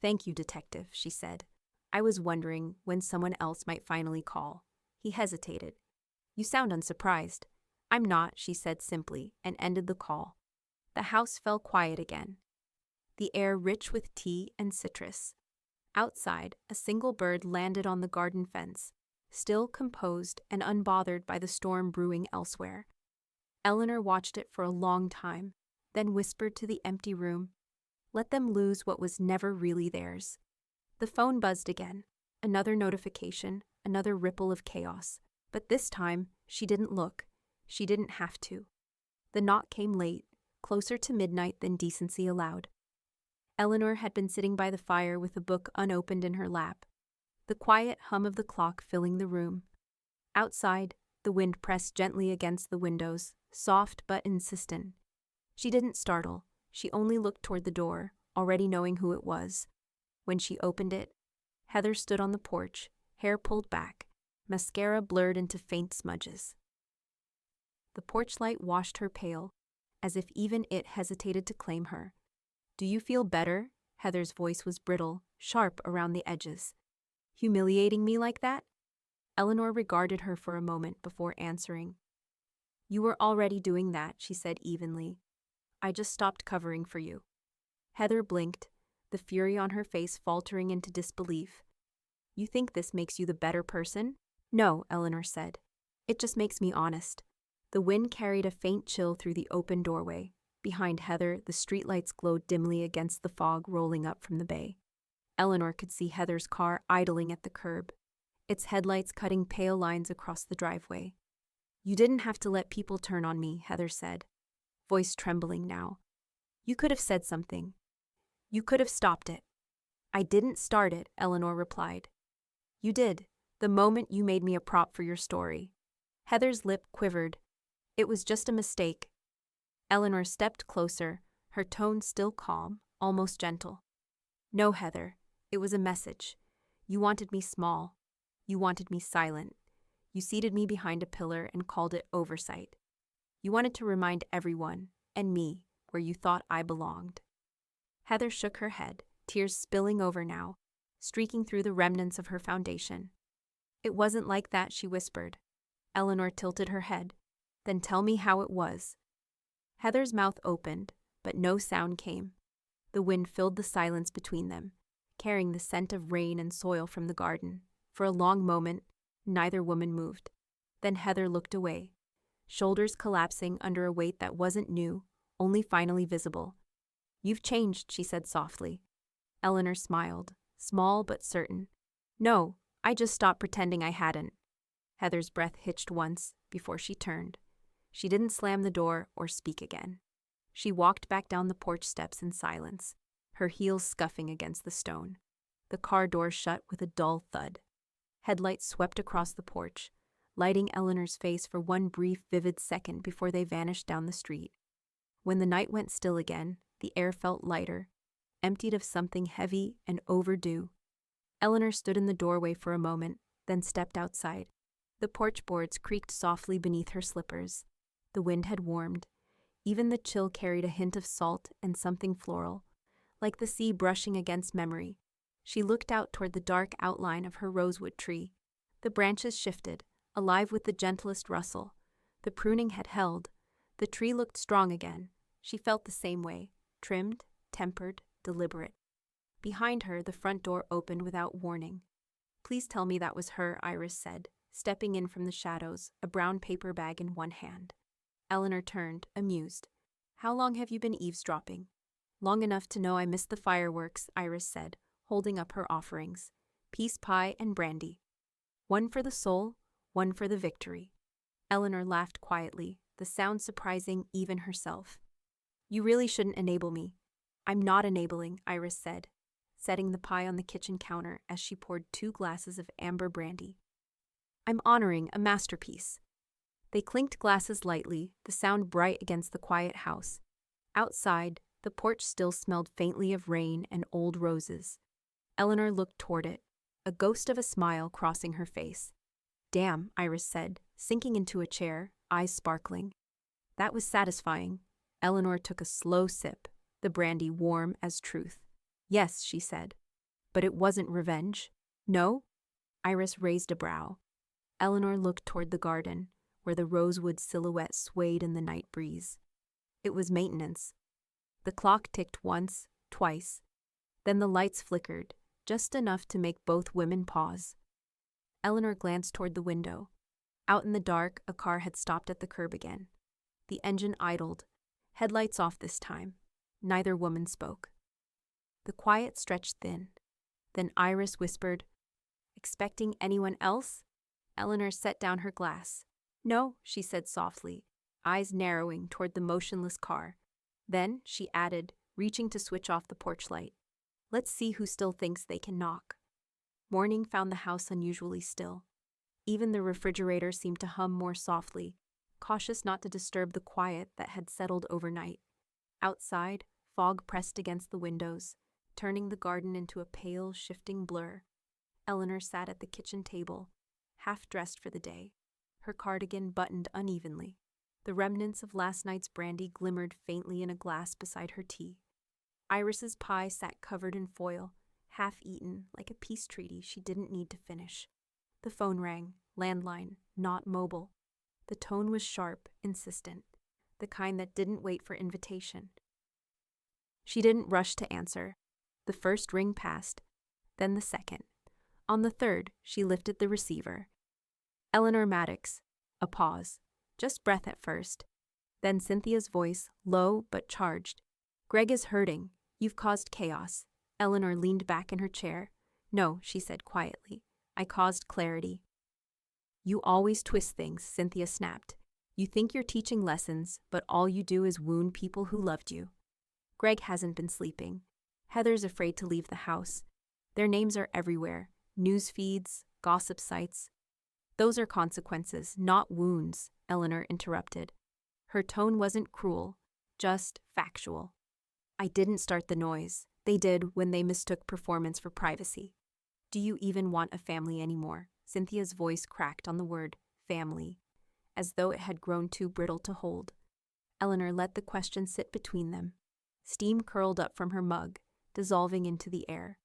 "Thank you, detective," she said. "I was wondering when someone else might finally call." He hesitated. "You sound unsurprised." "I'm not," she said simply, and ended the call. The house fell quiet again, the air rich with tea and citrus. Outside, a single bird landed on the garden fence, still composed and unbothered by the storm brewing elsewhere. Eleanor watched it for a long time, then whispered to the empty room, "Let them lose what was never really theirs." The phone buzzed again, another notification, another ripple of chaos. But this time, she didn't look. She didn't have to. The knock came late, closer to midnight than decency allowed. Eleanor had been sitting by the fire with a book unopened in her lap, the quiet hum of the clock filling the room. Outside, the wind pressed gently against the windows, soft but insistent. She didn't startle. She only looked toward the door, already knowing who it was. When she opened it, Heather stood on the porch, hair pulled back, mascara blurred into faint smudges. The porch light washed her pale, as if even it hesitated to claim her. "Do you feel better?" Heather's voice was brittle, sharp around the edges. "Humiliating me like that?" Eleanor regarded her for a moment before answering. "You were already doing that," she said evenly. "I just stopped covering for you." Heather blinked, the fury on her face faltering into disbelief. "You think this makes you the better person?" "No," Eleanor said. "It just makes me honest." The wind carried a faint chill through the open doorway. Behind Heather, the streetlights glowed dimly against the fog rolling up from the bay. Eleanor could see Heather's car idling at the curb, its headlights cutting pale lines across the driveway. "You didn't have to let people turn on me," Heather said, voice trembling now. "You could have said something. You could have stopped it." "I didn't start it," Eleanor replied. "You did, the moment you made me a prop for your story." Heather's lip quivered. "It was just a mistake." Eleanor stepped closer, her tone still calm, almost gentle. "No, Heather, it was a message. You wanted me small. You wanted me silent. You seated me behind a pillar and called it oversight. You wanted to remind everyone, and me, where you thought I belonged." Heather shook her head, tears spilling over now, streaking through the remnants of her foundation. "It wasn't like that," she whispered. Eleanor tilted her head. "Then tell me how it was." Heather's mouth opened, but no sound came. The wind filled the silence between them, carrying the scent of rain and soil from the garden. For a long moment, neither woman moved. Then Heather looked away, shoulders collapsing under a weight that wasn't new, only finally visible. "You've changed," she said softly. Eleanor smiled, small but certain. "No, I just stopped pretending I hadn't." Heather's breath hitched once before she turned. She didn't slam the door or speak again. She walked back down the porch steps in silence, her heels scuffing against the stone. The car door shut with a dull thud. Headlights swept across the porch, lighting Eleanor's face for one brief, vivid second before they vanished down the street. When the night went still again, the air felt lighter, emptied of something heavy and overdue. Eleanor stood in the doorway for a moment, then stepped outside. The porch boards creaked softly beneath her slippers. The wind had warmed. Even the chill carried a hint of salt and something floral, like the sea brushing against memory. She looked out toward the dark outline of her rosewood tree. The branches shifted, alive with the gentlest rustle. The pruning had held. The tree looked strong again. She felt the same way, trimmed, tempered, deliberate. Behind her, the front door opened without warning. "Please tell me that was her," Iris said, stepping in from the shadows, a brown paper bag in one hand. Eleanor turned, amused. "How long have you been eavesdropping?" "Long enough to know I missed the fireworks," Iris said, holding up her offerings. "Peace pie and brandy. One for the soul, one for the victory." Eleanor laughed quietly, the sound surprising even herself. "You really shouldn't enable me." "I'm not enabling," Iris said, setting the pie on the kitchen counter as she poured 2 glasses of amber brandy. "I'm honoring a masterpiece." They clinked glasses lightly, the sound bright against the quiet house. Outside, the porch still smelled faintly of rain and old roses. Eleanor looked toward it, a ghost of a smile crossing her face. "Damn," Iris said, sinking into a chair, eyes sparkling. That was satisfying. Eleanor took a slow sip, the brandy warm as truth. "Yes," she said. "But it wasn't revenge." "No?" Iris raised a brow. Eleanor looked toward the garden, where the rosewood silhouette swayed in the night breeze. It was maintenance. The clock ticked once, twice. Then the lights flickered, just enough to make both women pause. Eleanor glanced toward the window. Out in the dark, a car had stopped at the curb again. The engine idled, headlights off this time. Neither woman spoke. The quiet stretched thin. Then Iris whispered, "Expecting anyone else?" Eleanor set down her glass. "No," she said softly, eyes narrowing toward the motionless car. Then she added, reaching to switch off the porch light, "Let's see who still thinks they can knock." Morning found the house unusually still. Even the refrigerator seemed to hum more softly, cautious not to disturb the quiet that had settled overnight. Outside, fog pressed against the windows, turning the garden into a pale, shifting blur. Eleanor sat at the kitchen table, half dressed for the day, her cardigan buttoned unevenly. The remnants of last night's brandy glimmered faintly in a glass beside her tea. Iris's pie sat covered in foil, half-eaten, like a peace treaty she didn't need to finish. The phone rang, landline, not mobile. The tone was sharp, insistent, the kind that didn't wait for invitation. She didn't rush to answer. The first ring passed, then the second. On the third, she lifted the receiver. "Eleanor Maddox." A pause. Just breath at first. Then Cynthia's voice, low but charged. "Greg is hurting. You've caused chaos." Eleanor leaned back in her chair. "No," she said quietly. "I caused clarity." "You always twist things," Cynthia snapped. "You think you're teaching lessons, but all you do is wound people who loved you." "Greg hasn't been sleeping. Heather's afraid to leave the house. Their names are everywhere. News feeds, gossip sites. Those are consequences, not wounds," Eleanor interrupted. Her tone wasn't cruel, just factual. "I didn't start the noise. They did when they mistook performance for privacy." "Do you even want a family anymore?" Cynthia's voice cracked on the word family, as though it had grown too brittle to hold. Eleanor let the question sit between them. Steam curled up from her mug, dissolving into the air.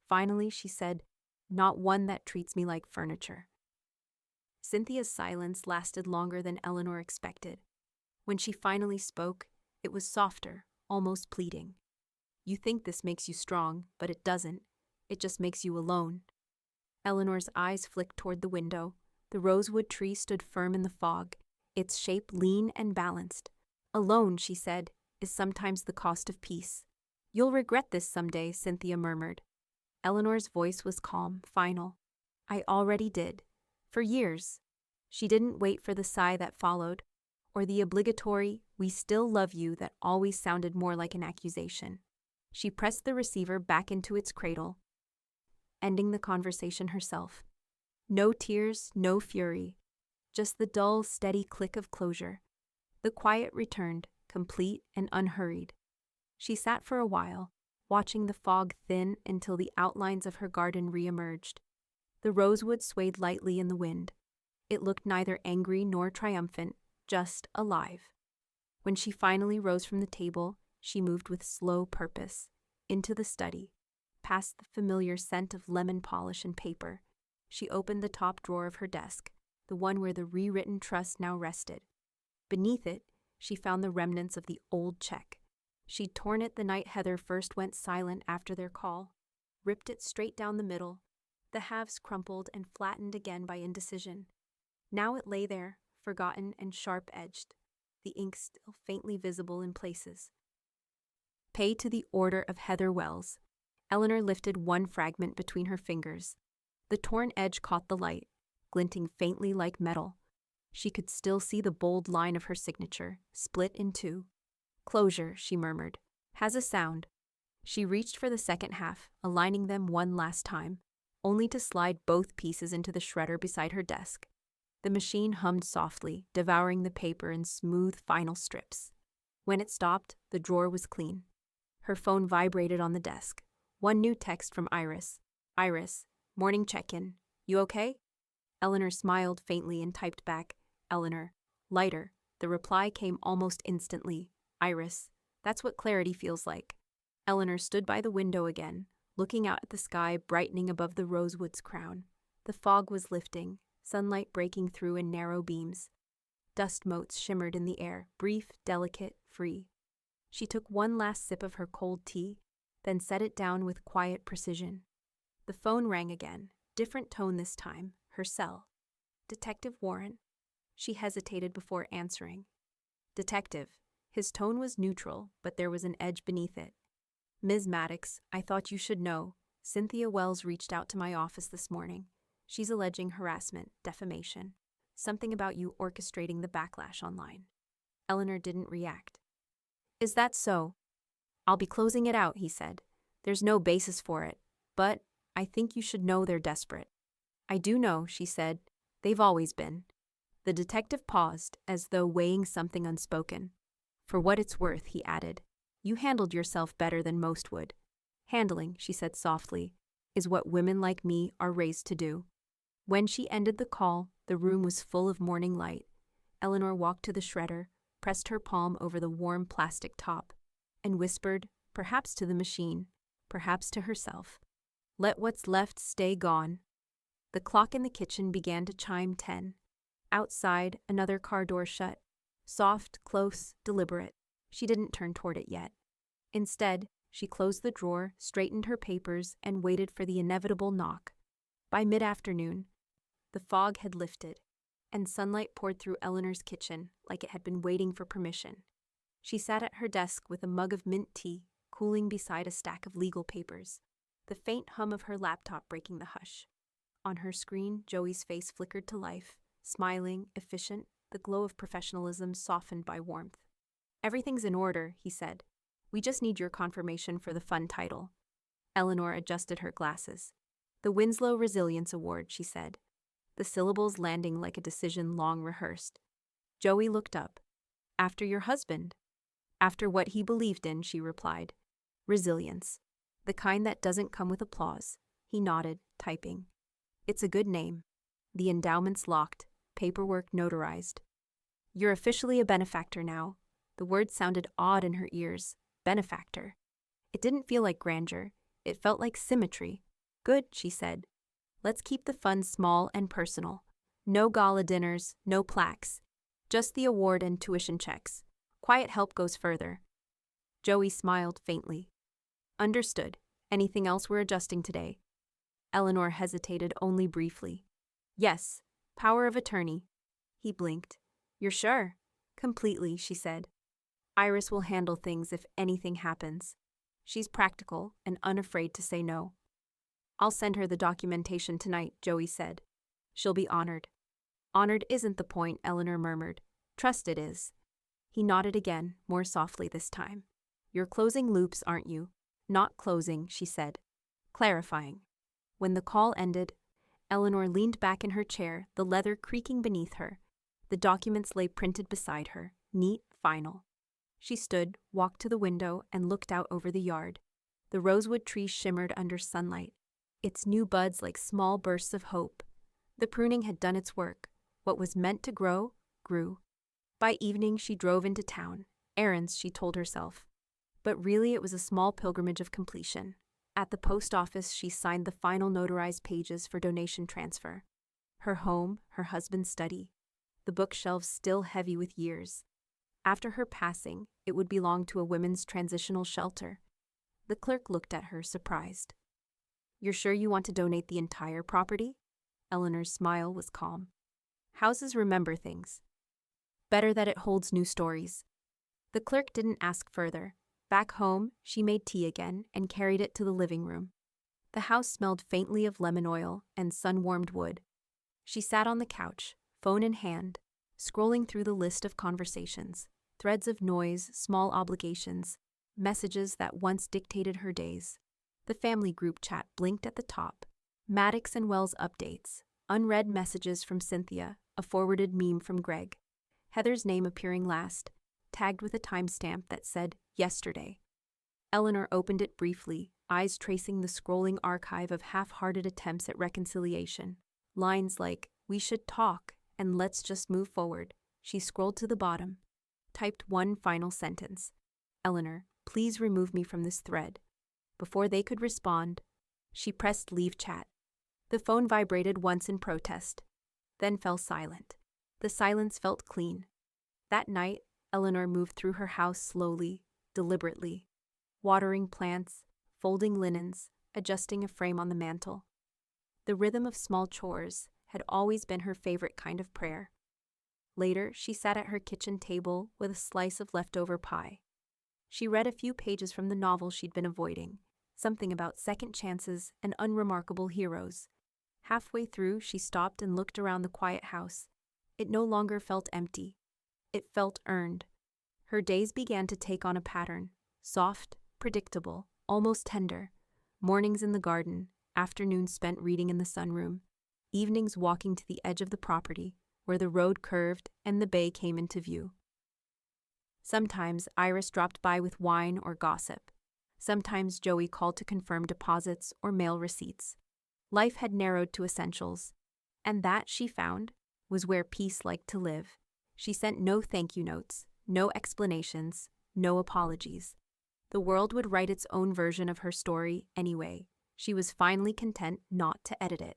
Finally, she said, "Not one that treats me like furniture." Cynthia's silence lasted longer than Eleanor expected. When she finally spoke, it was softer, almost pleading. "You think this makes you strong, but it doesn't. It just makes you alone." Eleanor's eyes flicked toward the window. The rosewood tree stood firm in the fog, its shape lean and balanced. "Alone," she said, "is sometimes the cost of peace." "You'll regret this someday," Cynthia murmured. Eleanor's voice was calm, final. "I already did. For years." She didn't wait for the sigh that followed, or the obligatory, "we still love you" that always sounded more like an accusation. She pressed the receiver back into its cradle, ending the conversation herself. No tears, no fury, just the dull, steady click of closure. The quiet returned, complete and unhurried. She sat for a while, watching the fog thin until the outlines of her garden re-emerged. The rosewood swayed lightly in the wind. It looked neither angry nor triumphant, just alive. When she finally rose from the table, she moved with slow purpose, into the study, past the familiar scent of lemon polish and paper, She opened the top drawer of her desk, the one where the rewritten trust now rested. Beneath it, she found the remnants of the old check. She'd torn it the night Heather first went silent after their call, ripped it straight down the middle, the halves crumpled and flattened again by indecision. Now it lay there, forgotten and sharp-edged, the ink still faintly visible in places. Pay to the order of Heather Wells. Eleanor lifted one fragment between her fingers. The torn edge caught the light, glinting faintly like metal. She could still see the bold line of her signature, split in two. Closure, she murmured. Has a sound. She reached for the second half, aligning them one last time, only to slide both pieces into the shredder beside her desk. The machine hummed softly, devouring the paper in smooth final strips. When it stopped, the drawer was clean. Her phone vibrated on the desk. One new text from Iris. Iris, morning check-in. You okay? Eleanor smiled faintly and typed back, Eleanor, lighter. The reply came almost instantly. Iris, that's what clarity feels like. Eleanor stood by the window again, looking out at the sky brightening above the rosewood's crown. The fog was lifting, sunlight breaking through in narrow beams. Dust motes shimmered in the air, brief, delicate, free. She took one last sip of her cold tea, then set it down with quiet precision. The phone rang again, different tone this time, her cell. Detective Warren. She hesitated before answering. Detective. His tone was neutral, but there was an edge beneath it. Ms. Maddox, I thought you should know. Cynthia Wells reached out to my office this morning. She's alleging harassment, defamation. Something about you orchestrating the backlash online. Eleanor didn't react. Is that so? I'll be closing it out, he said. There's no basis for it, but I think you should know they're desperate. I do know, she said. They've always been. The detective paused, as though weighing something unspoken. For what it's worth, he added, you handled yourself better than most would. Handling, she said softly, is what women like me are raised to do. When she ended the call, the room was full of morning light. Eleanor walked to the shredder, pressed her palm over the warm plastic top, and whispered, perhaps to the machine, perhaps to herself, let what's left stay gone. The clock in the kitchen began to chime 10. Outside, another car door shut. Soft, close, deliberate. She didn't turn toward it yet. Instead, she closed the drawer, straightened her papers, and waited for the inevitable knock. By mid-afternoon, the fog had lifted, and sunlight poured through Eleanor's kitchen like it had been waiting for permission. She sat at her desk with a mug of mint tea, cooling beside a stack of legal papers, the faint hum of her laptop breaking the hush. On her screen, Joey's face flickered to life, smiling, efficient, the glow of professionalism softened by warmth. Everything's in order, he said. We just need your confirmation for the fun title. Eleanor adjusted her glasses. The Winslow Resilience Award, she said, the syllables landing like a decision long rehearsed. Joey looked up. After your husband. After what he believed in, she replied. Resilience. The kind that doesn't come with applause. He nodded, typing. It's a good name. The endowment's locked, paperwork notarized. You're officially a benefactor now. The word sounded odd in her ears. Benefactor. It didn't feel like grandeur. It felt like symmetry. Good, she said. Let's keep the fun small and personal. No gala dinners, no plaques. Just the award and tuition checks. Quiet help goes further. Joey smiled faintly. Understood. Anything else we're adjusting today? Eleanor hesitated only briefly. Yes. Power of attorney. He blinked. You're sure? Completely, she said. Iris will handle things if anything happens. She's practical and unafraid to say no. I'll send her the documentation tonight, Joey said. She'll be honored. Honored isn't the point, Eleanor murmured. Trust it is. He nodded again, more softly this time. You're closing loops, aren't you? Not closing, she said. Clarifying. When the call ended, Eleanor leaned back in her chair, the leather creaking beneath her. The documents lay printed beside her, neat, final. She stood, walked to the window, and looked out over the yard. The rosewood tree shimmered under sunlight, its new buds like small bursts of hope. The pruning had done its work. What was meant to grow, grew. By evening, she drove into town. Errands, she told herself. But really, it was a small pilgrimage of completion. At the post office, she signed the final notarized pages for donation transfer. Her home, her husband's study, the bookshelves still heavy with years. After her passing, it would belong to a women's transitional shelter. The clerk looked at her, surprised. "You're sure you want to donate the entire property?" Eleanor's smile was calm. "Houses remember things. Better that it holds new stories." The clerk didn't ask further. Back home, she made tea again and carried it to the living room. The house smelled faintly of lemon oil and sun-warmed wood. She sat on the couch, phone in hand, scrolling through the list of conversations, threads of noise, small obligations, messages that once dictated her days. The family group chat blinked at the top. Maddox and Wells updates, unread messages from Cynthia, a forwarded meme from Greg. Heather's name appearing last, tagged with a timestamp that said, yesterday. Eleanor opened it briefly, eyes tracing the scrolling archive of half-hearted attempts at reconciliation. Lines like, "We should talk," and "let's just move forward." She scrolled to the bottom, typed one final sentence. "Eleanor, please remove me from this thread." Before they could respond, she pressed leave chat. The phone vibrated once in protest, then fell silent. The silence felt clean. That night, Eleanor moved through her house slowly, deliberately, watering plants, folding linens, adjusting a frame on the mantel. The rhythm of small chores had always been her favorite kind of prayer. Later, she sat at her kitchen table with a slice of leftover pie. She read a few pages from the novel she'd been avoiding, something about second chances and unremarkable heroes. Halfway through, she stopped and looked around the quiet house. It no longer felt empty. It felt earned. Her days began to take on a pattern, soft, predictable, almost tender. Mornings in the garden, afternoons spent reading in the sunroom, evenings walking to the edge of the property, where the road curved and the bay came into view. Sometimes Iris dropped by with wine or gossip. Sometimes Joey called to confirm deposits or mail receipts. Life had narrowed to essentials, and that, she found, was where peace liked to live. She sent no thank you notes, no explanations, no apologies. The world would write its own version of her story anyway. She was finally content not to edit it.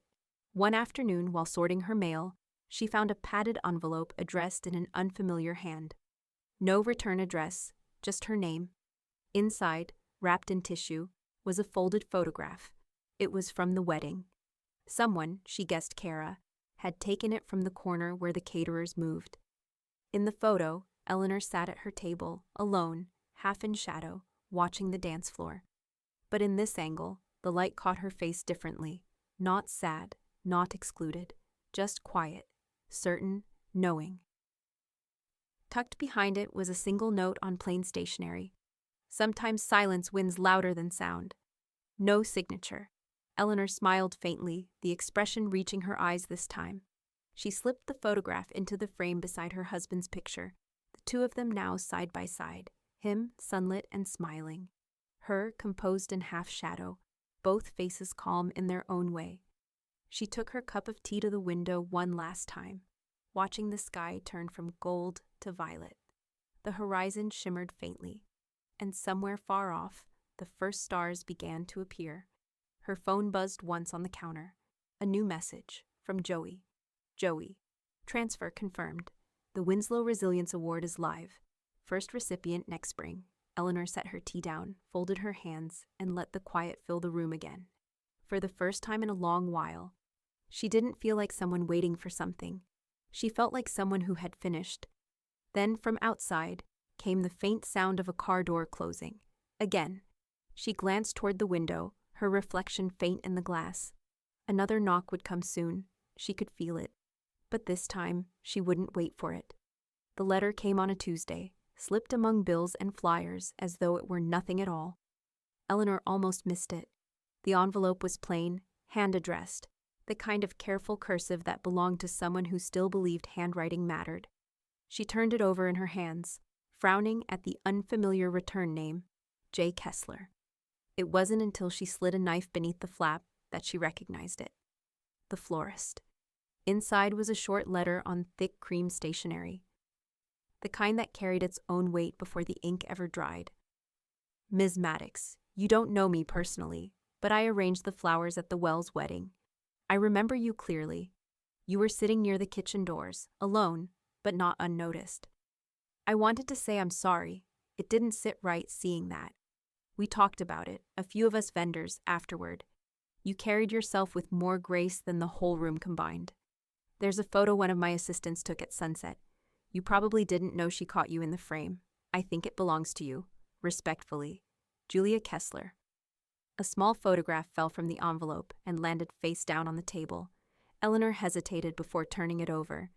One afternoon, while sorting her mail, she found a padded envelope addressed in an unfamiliar hand. No return address, just her name. Inside, wrapped in tissue, was a folded photograph. It was from the wedding. Someone, she guessed Kara, had taken it from the corner where the caterers moved. In the photo, Eleanor sat at her table, alone, half in shadow, watching the dance floor. But in this angle, the light caught her face differently. Not sad, not excluded, just quiet, certain, knowing. Tucked behind it was a single note on plain stationery. Sometimes silence wins louder than sound. No signature. Eleanor smiled faintly, the expression reaching her eyes this time. She slipped the photograph into the frame beside her husband's picture, the two of them now side by side, him sunlit and smiling, her composed in half shadow, both faces calm in their own way. She took her cup of tea to the window one last time, watching the sky turn from gold to violet. The horizon shimmered faintly, and somewhere far off, the first stars began to appear. Her phone buzzed once on the counter. A new message from Joey. Joey. Transfer confirmed. The Winslow Resilience Award is live. First recipient next spring. Eleanor set her tea down, folded her hands, and let the quiet fill the room again. For the first time in a long while, she didn't feel like someone waiting for something. She felt like someone who had finished. Then, from outside, came the faint sound of a car door closing. Again. She glanced toward the window, her reflection faint in the glass. Another knock would come soon. She could feel it. But this time, she wouldn't wait for it. The letter came on a Tuesday, slipped among bills and flyers as though it were nothing at all. Eleanor almost missed it. The envelope was plain, hand-addressed, the kind of careful cursive that belonged to someone who still believed handwriting mattered. She turned it over in her hands, frowning at the unfamiliar return name, J. Kessler. It wasn't until she slid a knife beneath the flap that she recognized it. The florist. Inside was a short letter on thick cream stationery, the kind that carried its own weight before the ink ever dried. Ms. Maddox, you don't know me personally, but I arranged the flowers at the Wells wedding. I remember you clearly. You were sitting near the kitchen doors, alone, but not unnoticed. I wanted to say I'm sorry. It didn't sit right seeing that. We talked about it, a few of us vendors, afterward. You carried yourself with more grace than the whole room combined. There's a photo one of my assistants took at sunset. You probably didn't know she caught you in the frame. I think it belongs to you. Respectfully, Julia Kessler. A small photograph fell from the envelope and landed face down on the table. Eleanor hesitated before turning it over.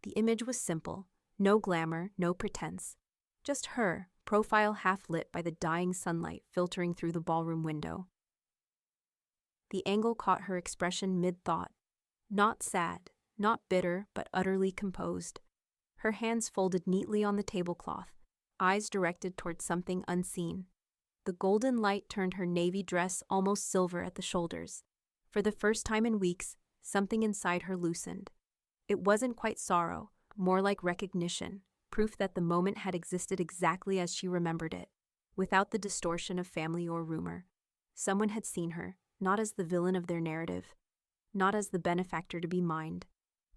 The image was simple. No glamour, no pretense. Just her, profile half lit by the dying sunlight filtering through the ballroom window. The angle caught her expression mid-thought. Not sad, not bitter, but utterly composed. Her hands folded neatly on the tablecloth, eyes directed toward something unseen. The golden light turned her navy dress almost silver at the shoulders. For the first time in weeks, something inside her loosened. It wasn't quite sorrow, more like recognition, proof that the moment had existed exactly as she remembered it, without the distortion of family or rumor. Someone had seen her, not as the villain of their narrative, not as the benefactor to be mined,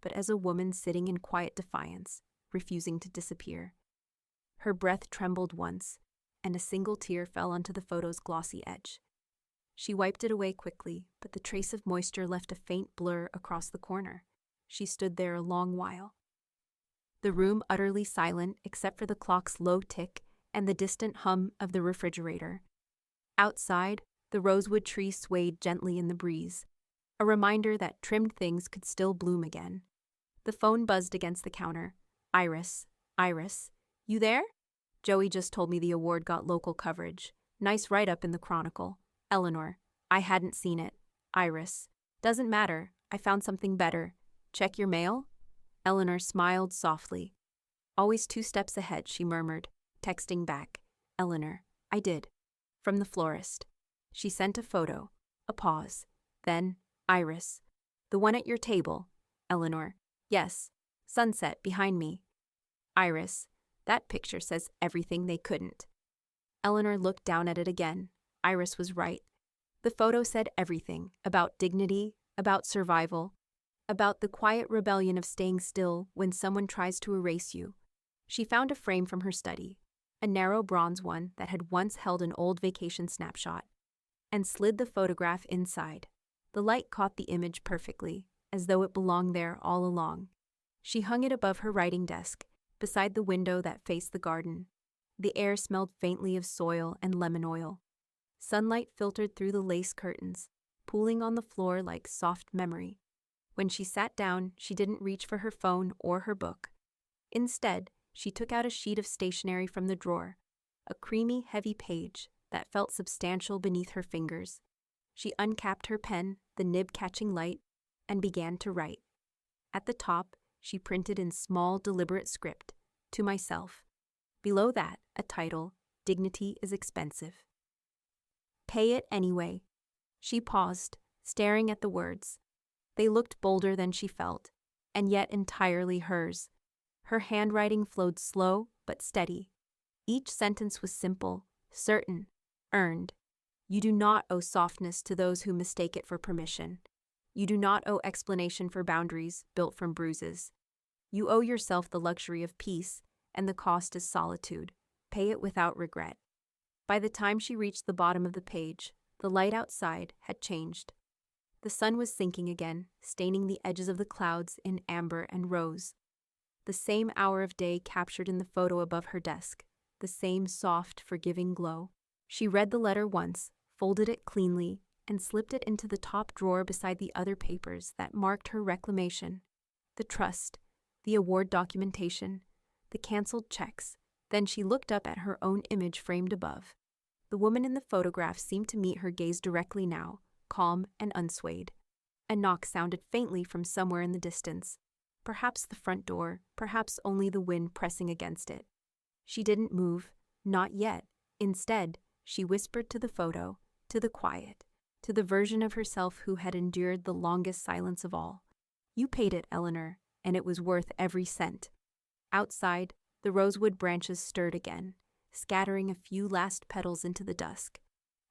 but as a woman sitting in quiet defiance, refusing to disappear. Her breath trembled once, and a single tear fell onto the photo's glossy edge. She wiped it away quickly, but the trace of moisture left a faint blur across the corner. She stood there a long while. The room utterly silent except for the clock's low tick and the distant hum of the refrigerator. Outside, the rosewood tree swayed gently in the breeze, a reminder that trimmed things could still bloom again. The phone buzzed against the counter. Iris, you there? Joey just told me the award got local coverage. Nice write-up in the Chronicle. Eleanor, I hadn't seen it. Iris, doesn't matter. I found something better. Check your mail? Eleanor smiled softly. Always 2 steps ahead, she murmured, texting back. Eleanor, I did. From the florist. She sent a photo. A pause. Then, Iris, the one at your table. Eleanor, yes. Sunset behind me. Iris, that picture says everything they couldn't. Eleanor looked down at it again. Iris was right. The photo said everything about dignity, about survival, about the quiet rebellion of staying still when someone tries to erase you. She found a frame from her study, a narrow bronze one that had once held an old vacation snapshot, and slid the photograph inside. The light caught the image perfectly, as though it belonged there all along. She hung it above her writing desk, beside the window that faced the garden. The air smelled faintly of soil and lemon oil. Sunlight filtered through the lace curtains, pooling on the floor like soft memory. When she sat down, she didn't reach for her phone or her book. Instead, she took out a sheet of stationery from the drawer, a creamy, heavy page that felt substantial beneath her fingers. She uncapped her pen, the nib catching light, and began to write. At the top, she printed in small, deliberate script, "To myself." Below that, a title, "Dignity is expensive." Pay it anyway. She paused, staring at the words. They looked bolder than she felt, and yet entirely hers. Her handwriting flowed slow but steady. Each sentence was simple, certain, earned. You do not owe softness to those who mistake it for permission. You do not owe explanation for boundaries built from bruises. You owe yourself the luxury of peace, and the cost is solitude. Pay it without regret. By the time she reached the bottom of the page, the light outside had changed. The sun was sinking again, staining the edges of the clouds in amber and rose. The same hour of day captured in the photo above her desk, the same soft, forgiving glow. She read the letter once, folded it cleanly, and slipped it into the top drawer beside the other papers that marked her reclamation. The trust, the award documentation, the canceled checks. Then she looked up at her own image framed above. The woman in the photograph seemed to meet her gaze directly now, calm and unswayed. A knock sounded faintly from somewhere in the distance. Perhaps the front door, perhaps only the wind pressing against it. She didn't move, not yet. Instead, she whispered to the photo, to the quiet, to the version of herself who had endured the longest silence of all. You paid it, Eleanor, and it was worth every cent. Outside, the rosewood branches stirred again, scattering a few last petals into the dusk.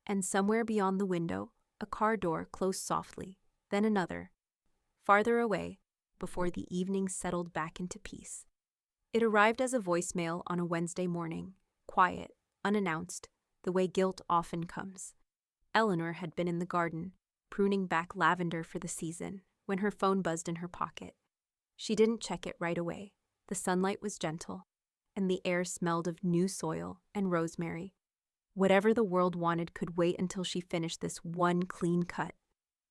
And somewhere beyond the window, A car door closed softly, then another, farther away, before the evening settled back into peace. It arrived as a voicemail on a Wednesday morning, quiet, unannounced, the way guilt often comes. Eleanor had been in the garden, pruning back lavender for the season, when her phone buzzed in her pocket. She didn't check it right away. The sunlight was gentle, and the air smelled of new soil and rosemary. Whatever the world wanted could wait until she finished this one clean cut.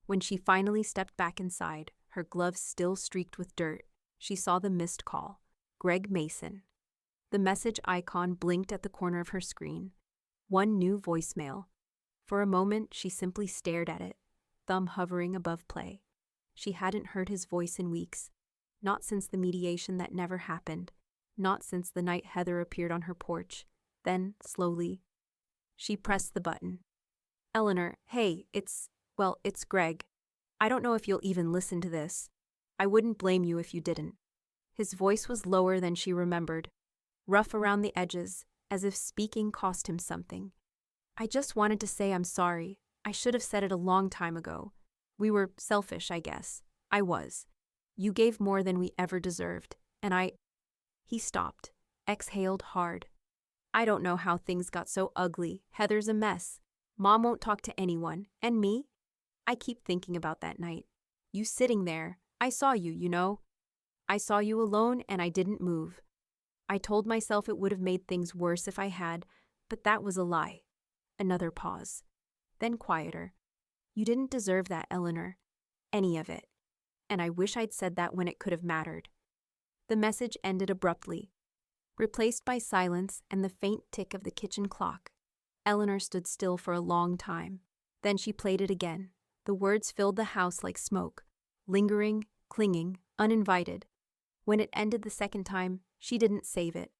When she finally stepped back inside, her gloves still streaked with dirt, she saw the missed call. Greg Mason. The message icon blinked at the corner of her screen. One new voicemail. For a moment, she simply stared at it, thumb hovering above play. She hadn't heard his voice in weeks. Not since the mediation that never happened. Not since the night Heather appeared on her porch. Then, slowly, she pressed the button. Eleanor, hey, it's Greg. I don't know if you'll even listen to this. I wouldn't blame you if you didn't. His voice was lower than she remembered, rough around the edges, as if speaking cost him something. I just wanted to say I'm sorry. I should have said it a long time ago. We were selfish, I guess. I was. You gave more than we ever deserved, and He stopped, exhaled hard. I don't know how things got so ugly. Heather's a mess. Mom won't talk to anyone. And me? I keep thinking about that night. You sitting there. I saw you, you know. I saw you alone and I didn't move. I told myself it would have made things worse if I had, but that was a lie. Another pause. Then quieter. You didn't deserve that, Eleanor. Any of it. And I wish I'd said that when it could have mattered. The message ended abruptly, replaced by silence and the faint tick of the kitchen clock. Eleanor stood still for a long time. Then she played it again. The words filled the house like smoke, lingering, clinging, uninvited. When it ended the second time, she didn't save it.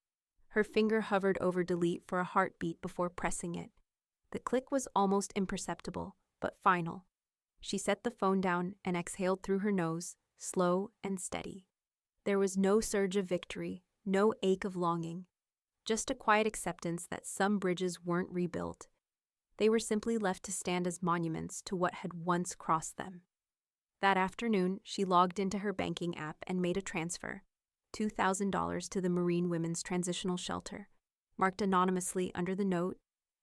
Her finger hovered over delete for a heartbeat before pressing it. The click was almost imperceptible, but final. She set the phone down and exhaled through her nose, slow and steady. There was no surge of victory, no ache of longing, just a quiet acceptance that some bridges weren't rebuilt. They were simply left to stand as monuments to what had once crossed them. That afternoon, she logged into her banking app and made a transfer, $2,000 to the Marine Women's Transitional Shelter, marked anonymously under the note,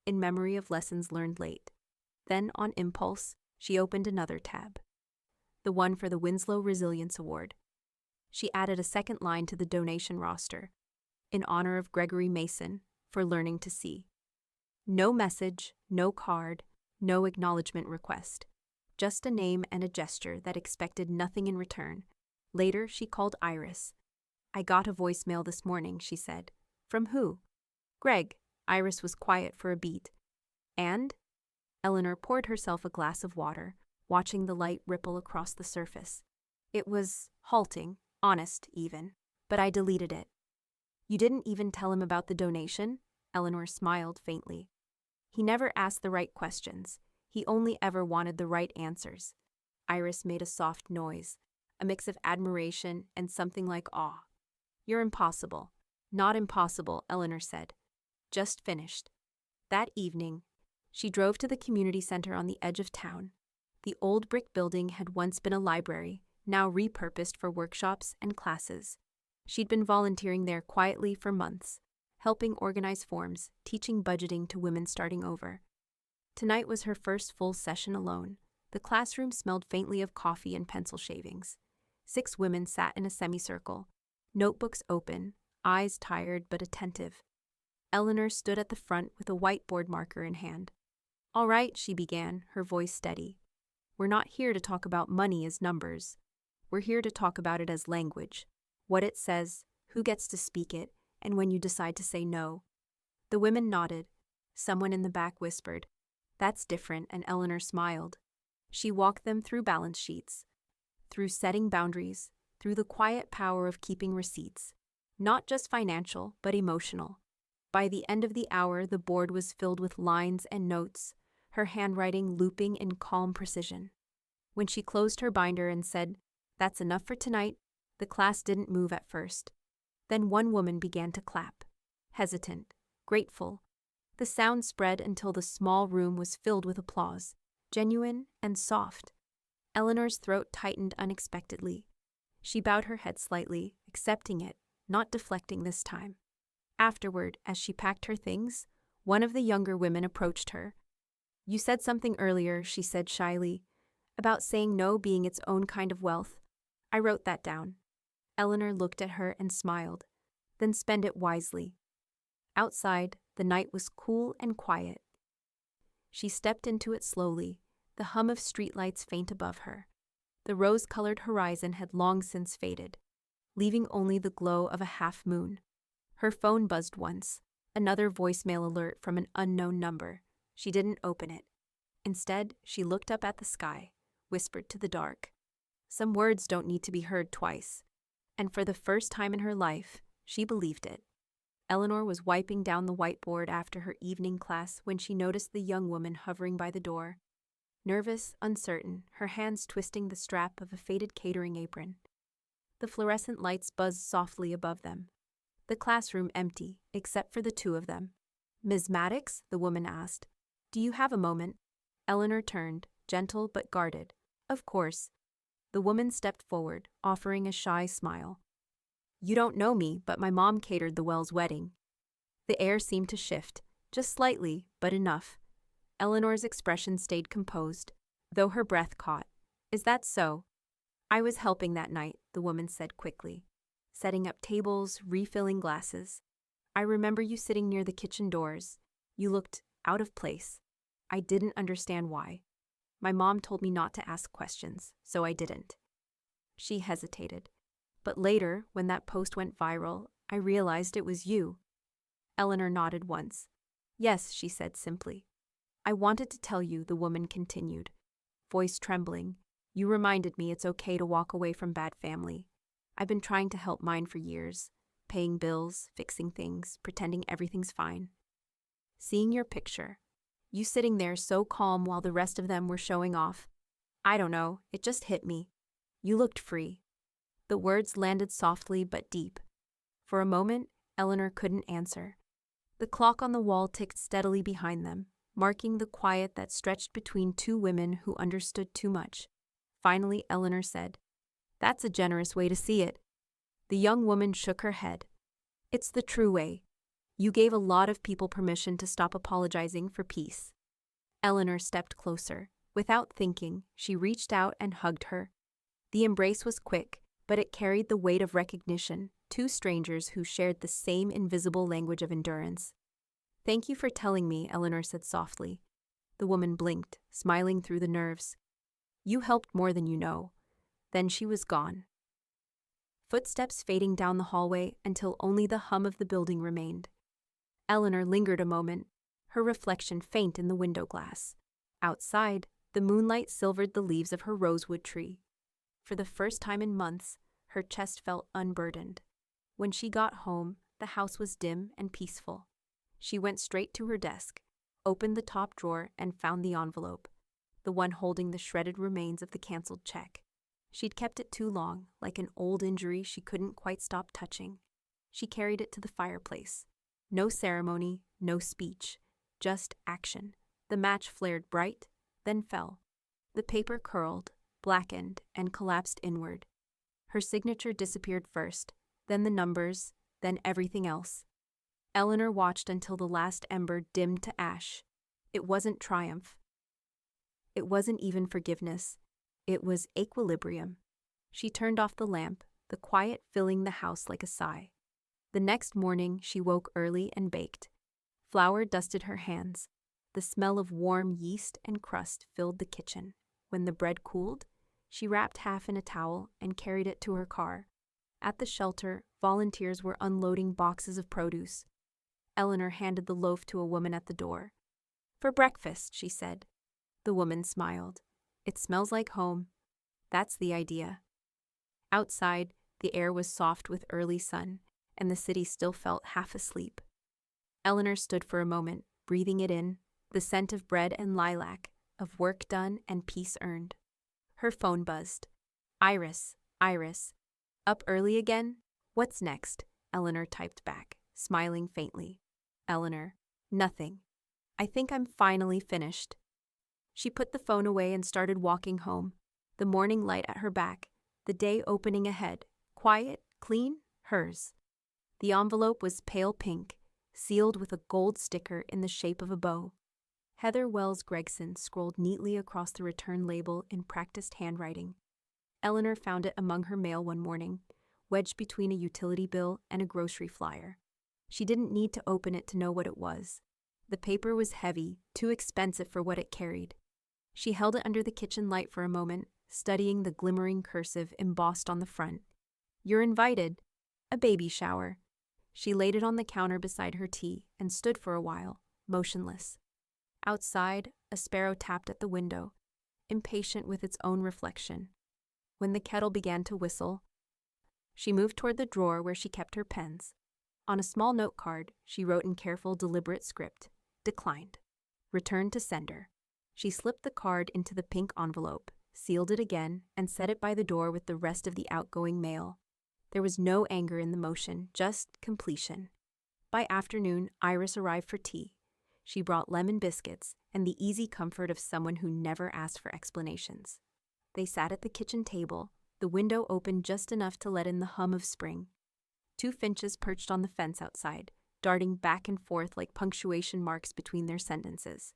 in memory of lessons learned late. Then, on impulse, she opened another tab, the one for the Winslow Resilience Award. She added a second line to the donation roster, in honor of Gregory Mason, for learning to see. No message, no card, no acknowledgement request. Just a name and a gesture that expected nothing in return. Later, she called Iris. I got a voicemail this morning, she said. From who? Greg. Iris was quiet for a beat. And? Eleanor poured herself a glass of water, watching the light ripple across the surface. It was halting, honest even, but I deleted it. You didn't even tell him about the donation? Eleanor smiled faintly. He never asked the right questions. He only ever wanted the right answers. Iris made a soft noise, a mix of admiration and something like awe. You're impossible. Not impossible, Eleanor said. Just finished. That evening, she drove to the community center on the edge of town. The old brick building had once been a library, now repurposed for workshops and classes. She'd been volunteering there quietly for months, helping organize forms, teaching budgeting to women starting over. Tonight was her first full session alone. The classroom smelled faintly of coffee and pencil shavings. 6 women sat in a semicircle, notebooks open, eyes tired but attentive. Eleanor stood at the front with a whiteboard marker in hand. All right, she began, her voice steady. We're not here to talk about money as numbers. We're here to talk about it as language. What it says, who gets to speak it, and when you decide to say no. The women nodded. Someone in the back whispered, That's different, and Eleanor smiled. She walked them through balance sheets, through setting boundaries, through the quiet power of keeping receipts. Not just financial, but emotional. By the end of the hour, the board was filled with lines and notes, her handwriting looping in calm precision. When she closed her binder and said, That's enough for tonight, the class didn't move at first. Then one woman began to clap, hesitant, grateful. The sound spread until the small room was filled with applause. genuine and soft. Eleanor's throat tightened unexpectedly. She bowed her head slightly, accepting it, not deflecting this time. Afterward, as she packed her things, one of the younger women approached her. "You said something earlier," she said shyly, "about saying no being its own kind of wealth. I wrote that down." Eleanor looked at her and smiled. "Then spend it wisely." Outside, the night was cool and quiet. She stepped into it slowly, the hum of streetlights faint above her. The rose-colored horizon had long since faded, leaving only the glow of a half-moon. Her phone buzzed once, another voicemail alert from an unknown number. She didn't open it. Instead, she looked up at the sky, whispered to the dark. Some words don't need to be heard twice. And for the first time in her life, she believed it. Eleanor was wiping down the whiteboard after her evening class when she noticed the young woman hovering by the door. Nervous, uncertain, her hands twisting the strap of a faded catering apron. The fluorescent lights buzzed softly above them. The classroom empty, except for the two of them. "Ms. Maddox?" the woman asked. "Do you have a moment?" Eleanor turned, gentle but guarded. "Of course." The woman stepped forward, offering a shy smile. "You don't know me, but my mom catered the Wells wedding." The air seemed to shift, just slightly, but enough. Eleanor's expression stayed composed, though her breath caught. "Is that so?" "I was helping that night," the woman said quickly. "Setting up tables, refilling glasses. I remember you sitting near the kitchen doors. You looked out of place. I didn't understand why. My mom told me not to ask questions, so I didn't." She hesitated. "But later, when that post went viral, I realized it was you." Eleanor nodded once. "Yes," she said simply. "I wanted to tell you," the woman continued, voice trembling. "You reminded me it's okay to walk away from bad family. I've been trying to help mine for years, paying bills, fixing things, pretending everything's fine. Seeing your picture, you sitting there so calm while the rest of them were showing off, I don't know, it just hit me. You looked free." The words landed softly but deep. For a moment, Eleanor couldn't answer. The clock on the wall ticked steadily behind them, marking the quiet that stretched between two women who understood too much. Finally, Eleanor said, "That's a generous way to see it." The young woman shook her head. "It's the true way. You gave a lot of people permission to stop apologizing for peace." Eleanor stepped closer. Without thinking, she reached out and hugged her. The embrace was quick, but it carried the weight of recognition, two strangers who shared the same invisible language of endurance. "Thank you for telling me," Eleanor said softly. The woman blinked, smiling through the nerves. "You helped more than you know." Then she was gone. Footsteps fading down the hallway until only the hum of the building remained. Eleanor lingered a moment, her reflection faint in the window glass. Outside, the moonlight silvered the leaves of her rosewood tree. For the first time in months, her chest felt unburdened. When she got home, the house was dim and peaceful. She went straight to her desk, opened the top drawer, and found the envelope, the one holding the shredded remains of the canceled check. She'd kept it too long, like an old injury she couldn't quite stop touching. She carried it to the fireplace. No ceremony, no speech, just action. The match flared bright, then fell. The paper curled, blackened, and collapsed inward. Her signature disappeared first, then the numbers, then everything else. Eleanor watched until the last ember dimmed to ash. It wasn't triumph. It wasn't even forgiveness. It was equilibrium. She turned off the lamp, the quiet filling the house like a sigh. The next morning, she woke early and baked. Flour dusted her hands. The smell of warm yeast and crust filled the kitchen. When the bread cooled, she wrapped half in a towel and carried it to her car. At the shelter, volunteers were unloading boxes of produce. Eleanor handed the loaf to a woman at the door. "For breakfast," she said. The woman smiled. "It smells like home." "That's the idea." Outside, the air was soft with early sun, and the city still felt half asleep. Eleanor stood for a moment, breathing it in, the scent of bread and lilac, of work done and peace earned. Her phone buzzed. "Iris, Iris. Up early again? What's next?" Eleanor typed back, smiling faintly. "Eleanor, nothing. I think I'm finally finished." She put the phone away and started walking home, the morning light at her back, the day opening ahead, quiet, clean, hers. The envelope was pale pink, sealed with a gold sticker in the shape of a bow. Heather Wells Gregson scrolled neatly across the return label in practiced handwriting. Eleanor found it among her mail one morning, wedged between a utility bill and a grocery flyer. She didn't need to open it to know what it was. The paper was heavy, too expensive for what it carried. She held it under the kitchen light for a moment, studying the glimmering cursive embossed on the front. "You're invited. A baby shower." She laid it on the counter beside her tea and stood for a while, motionless. Outside, a sparrow tapped at the window, impatient with its own reflection. When the kettle began to whistle, she moved toward the drawer where she kept her pens. On a small note card, she wrote in careful, deliberate script, "Declined. Return to sender." She slipped the card into the pink envelope, sealed it again, and set it by the door with the rest of the outgoing mail. There was no anger in the motion, just completion. By afternoon, Iris arrived for tea. She brought lemon biscuits and the easy comfort of someone who never asked for explanations. They sat at the kitchen table, the window open just enough to let in the hum of spring. 2 finches perched on the fence outside, darting back and forth like punctuation marks between their sentences.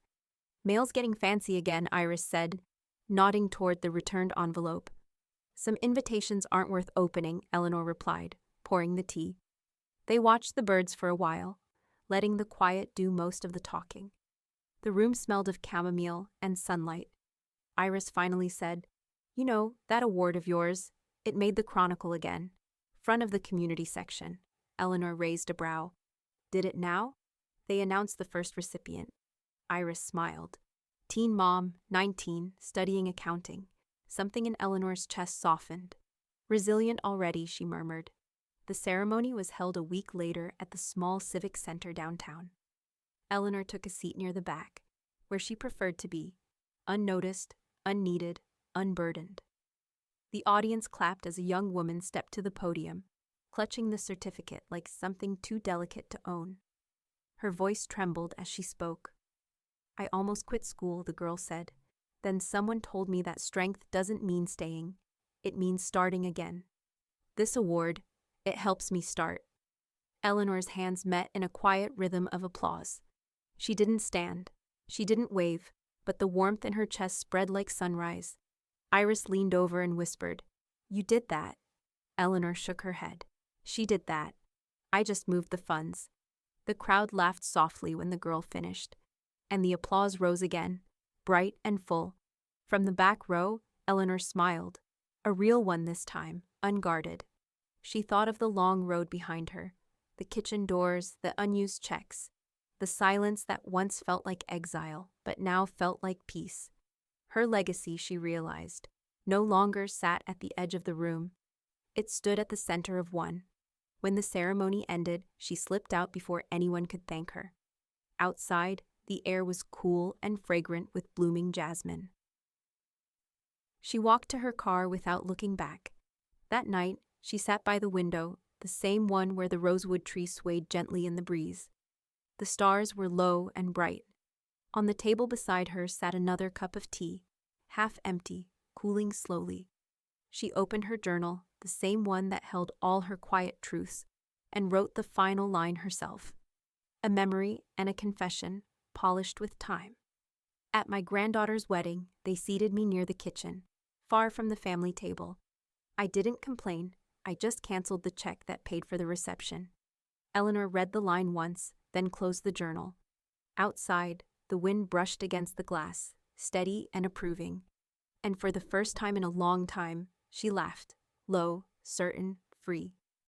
"Mail's getting fancy again," Iris said, nodding toward the returned envelope. "Some invitations aren't worth opening," Eleanor replied, pouring the tea. They watched the birds for a while, letting the quiet do most of the talking. The room smelled of chamomile and sunlight. Iris finally said, "You know, that award of yours, it made the Chronicle again. Front of the community section." Eleanor raised a brow. "Did it now?" They announced the first recipient. Iris smiled. Teen mom, 19, studying accounting. Something in Eleanor's chest softened. "Resilient already," she murmured. The ceremony was held a week later at the small civic center downtown. Eleanor took a seat near the back, where she preferred to be, unnoticed, unneeded, unburdened. The audience clapped as a young woman stepped to the podium, clutching the certificate like something too delicate to own. Her voice trembled as she spoke. "I almost quit school," the girl said. "Then someone told me that strength doesn't mean staying. It means starting again. This award, it helps me start." Eleanor's hands met in a quiet rhythm of applause. She didn't stand. She didn't wave, but the warmth in her chest spread like sunrise. Iris leaned over and whispered, "You did that." Eleanor shook her head. "She did that. I just moved the funds." The crowd laughed softly when the girl finished, and the applause rose again, bright and full. From the back row, Eleanor smiled, a real one this time, unguarded. She thought of the long road behind her, the kitchen doors, the unused checks, the silence that once felt like exile, but now felt like peace. Her legacy, she realized, no longer sat at the edge of the room. It stood at the center of one. When the ceremony ended, she slipped out before anyone could thank her. Outside, the air was cool and fragrant with blooming jasmine. She walked to her car without looking back. That night, she sat by the window, the same one where the rosewood tree swayed gently in the breeze. The stars were low and bright. On the table beside her sat another cup of tea, half empty, cooling slowly. She opened her journal, the same one that held all her quiet truths, and wrote the final line herself. A memory and a confession, polished with time. "At my granddaughter's wedding, they seated me near the kitchen, far from the family table. I didn't complain, I just canceled the check that paid for the reception." Eleanor read the line once, then closed the journal. Outside, the wind brushed against the glass, steady and approving. And for the first time in a long time, she laughed, low, certain, free.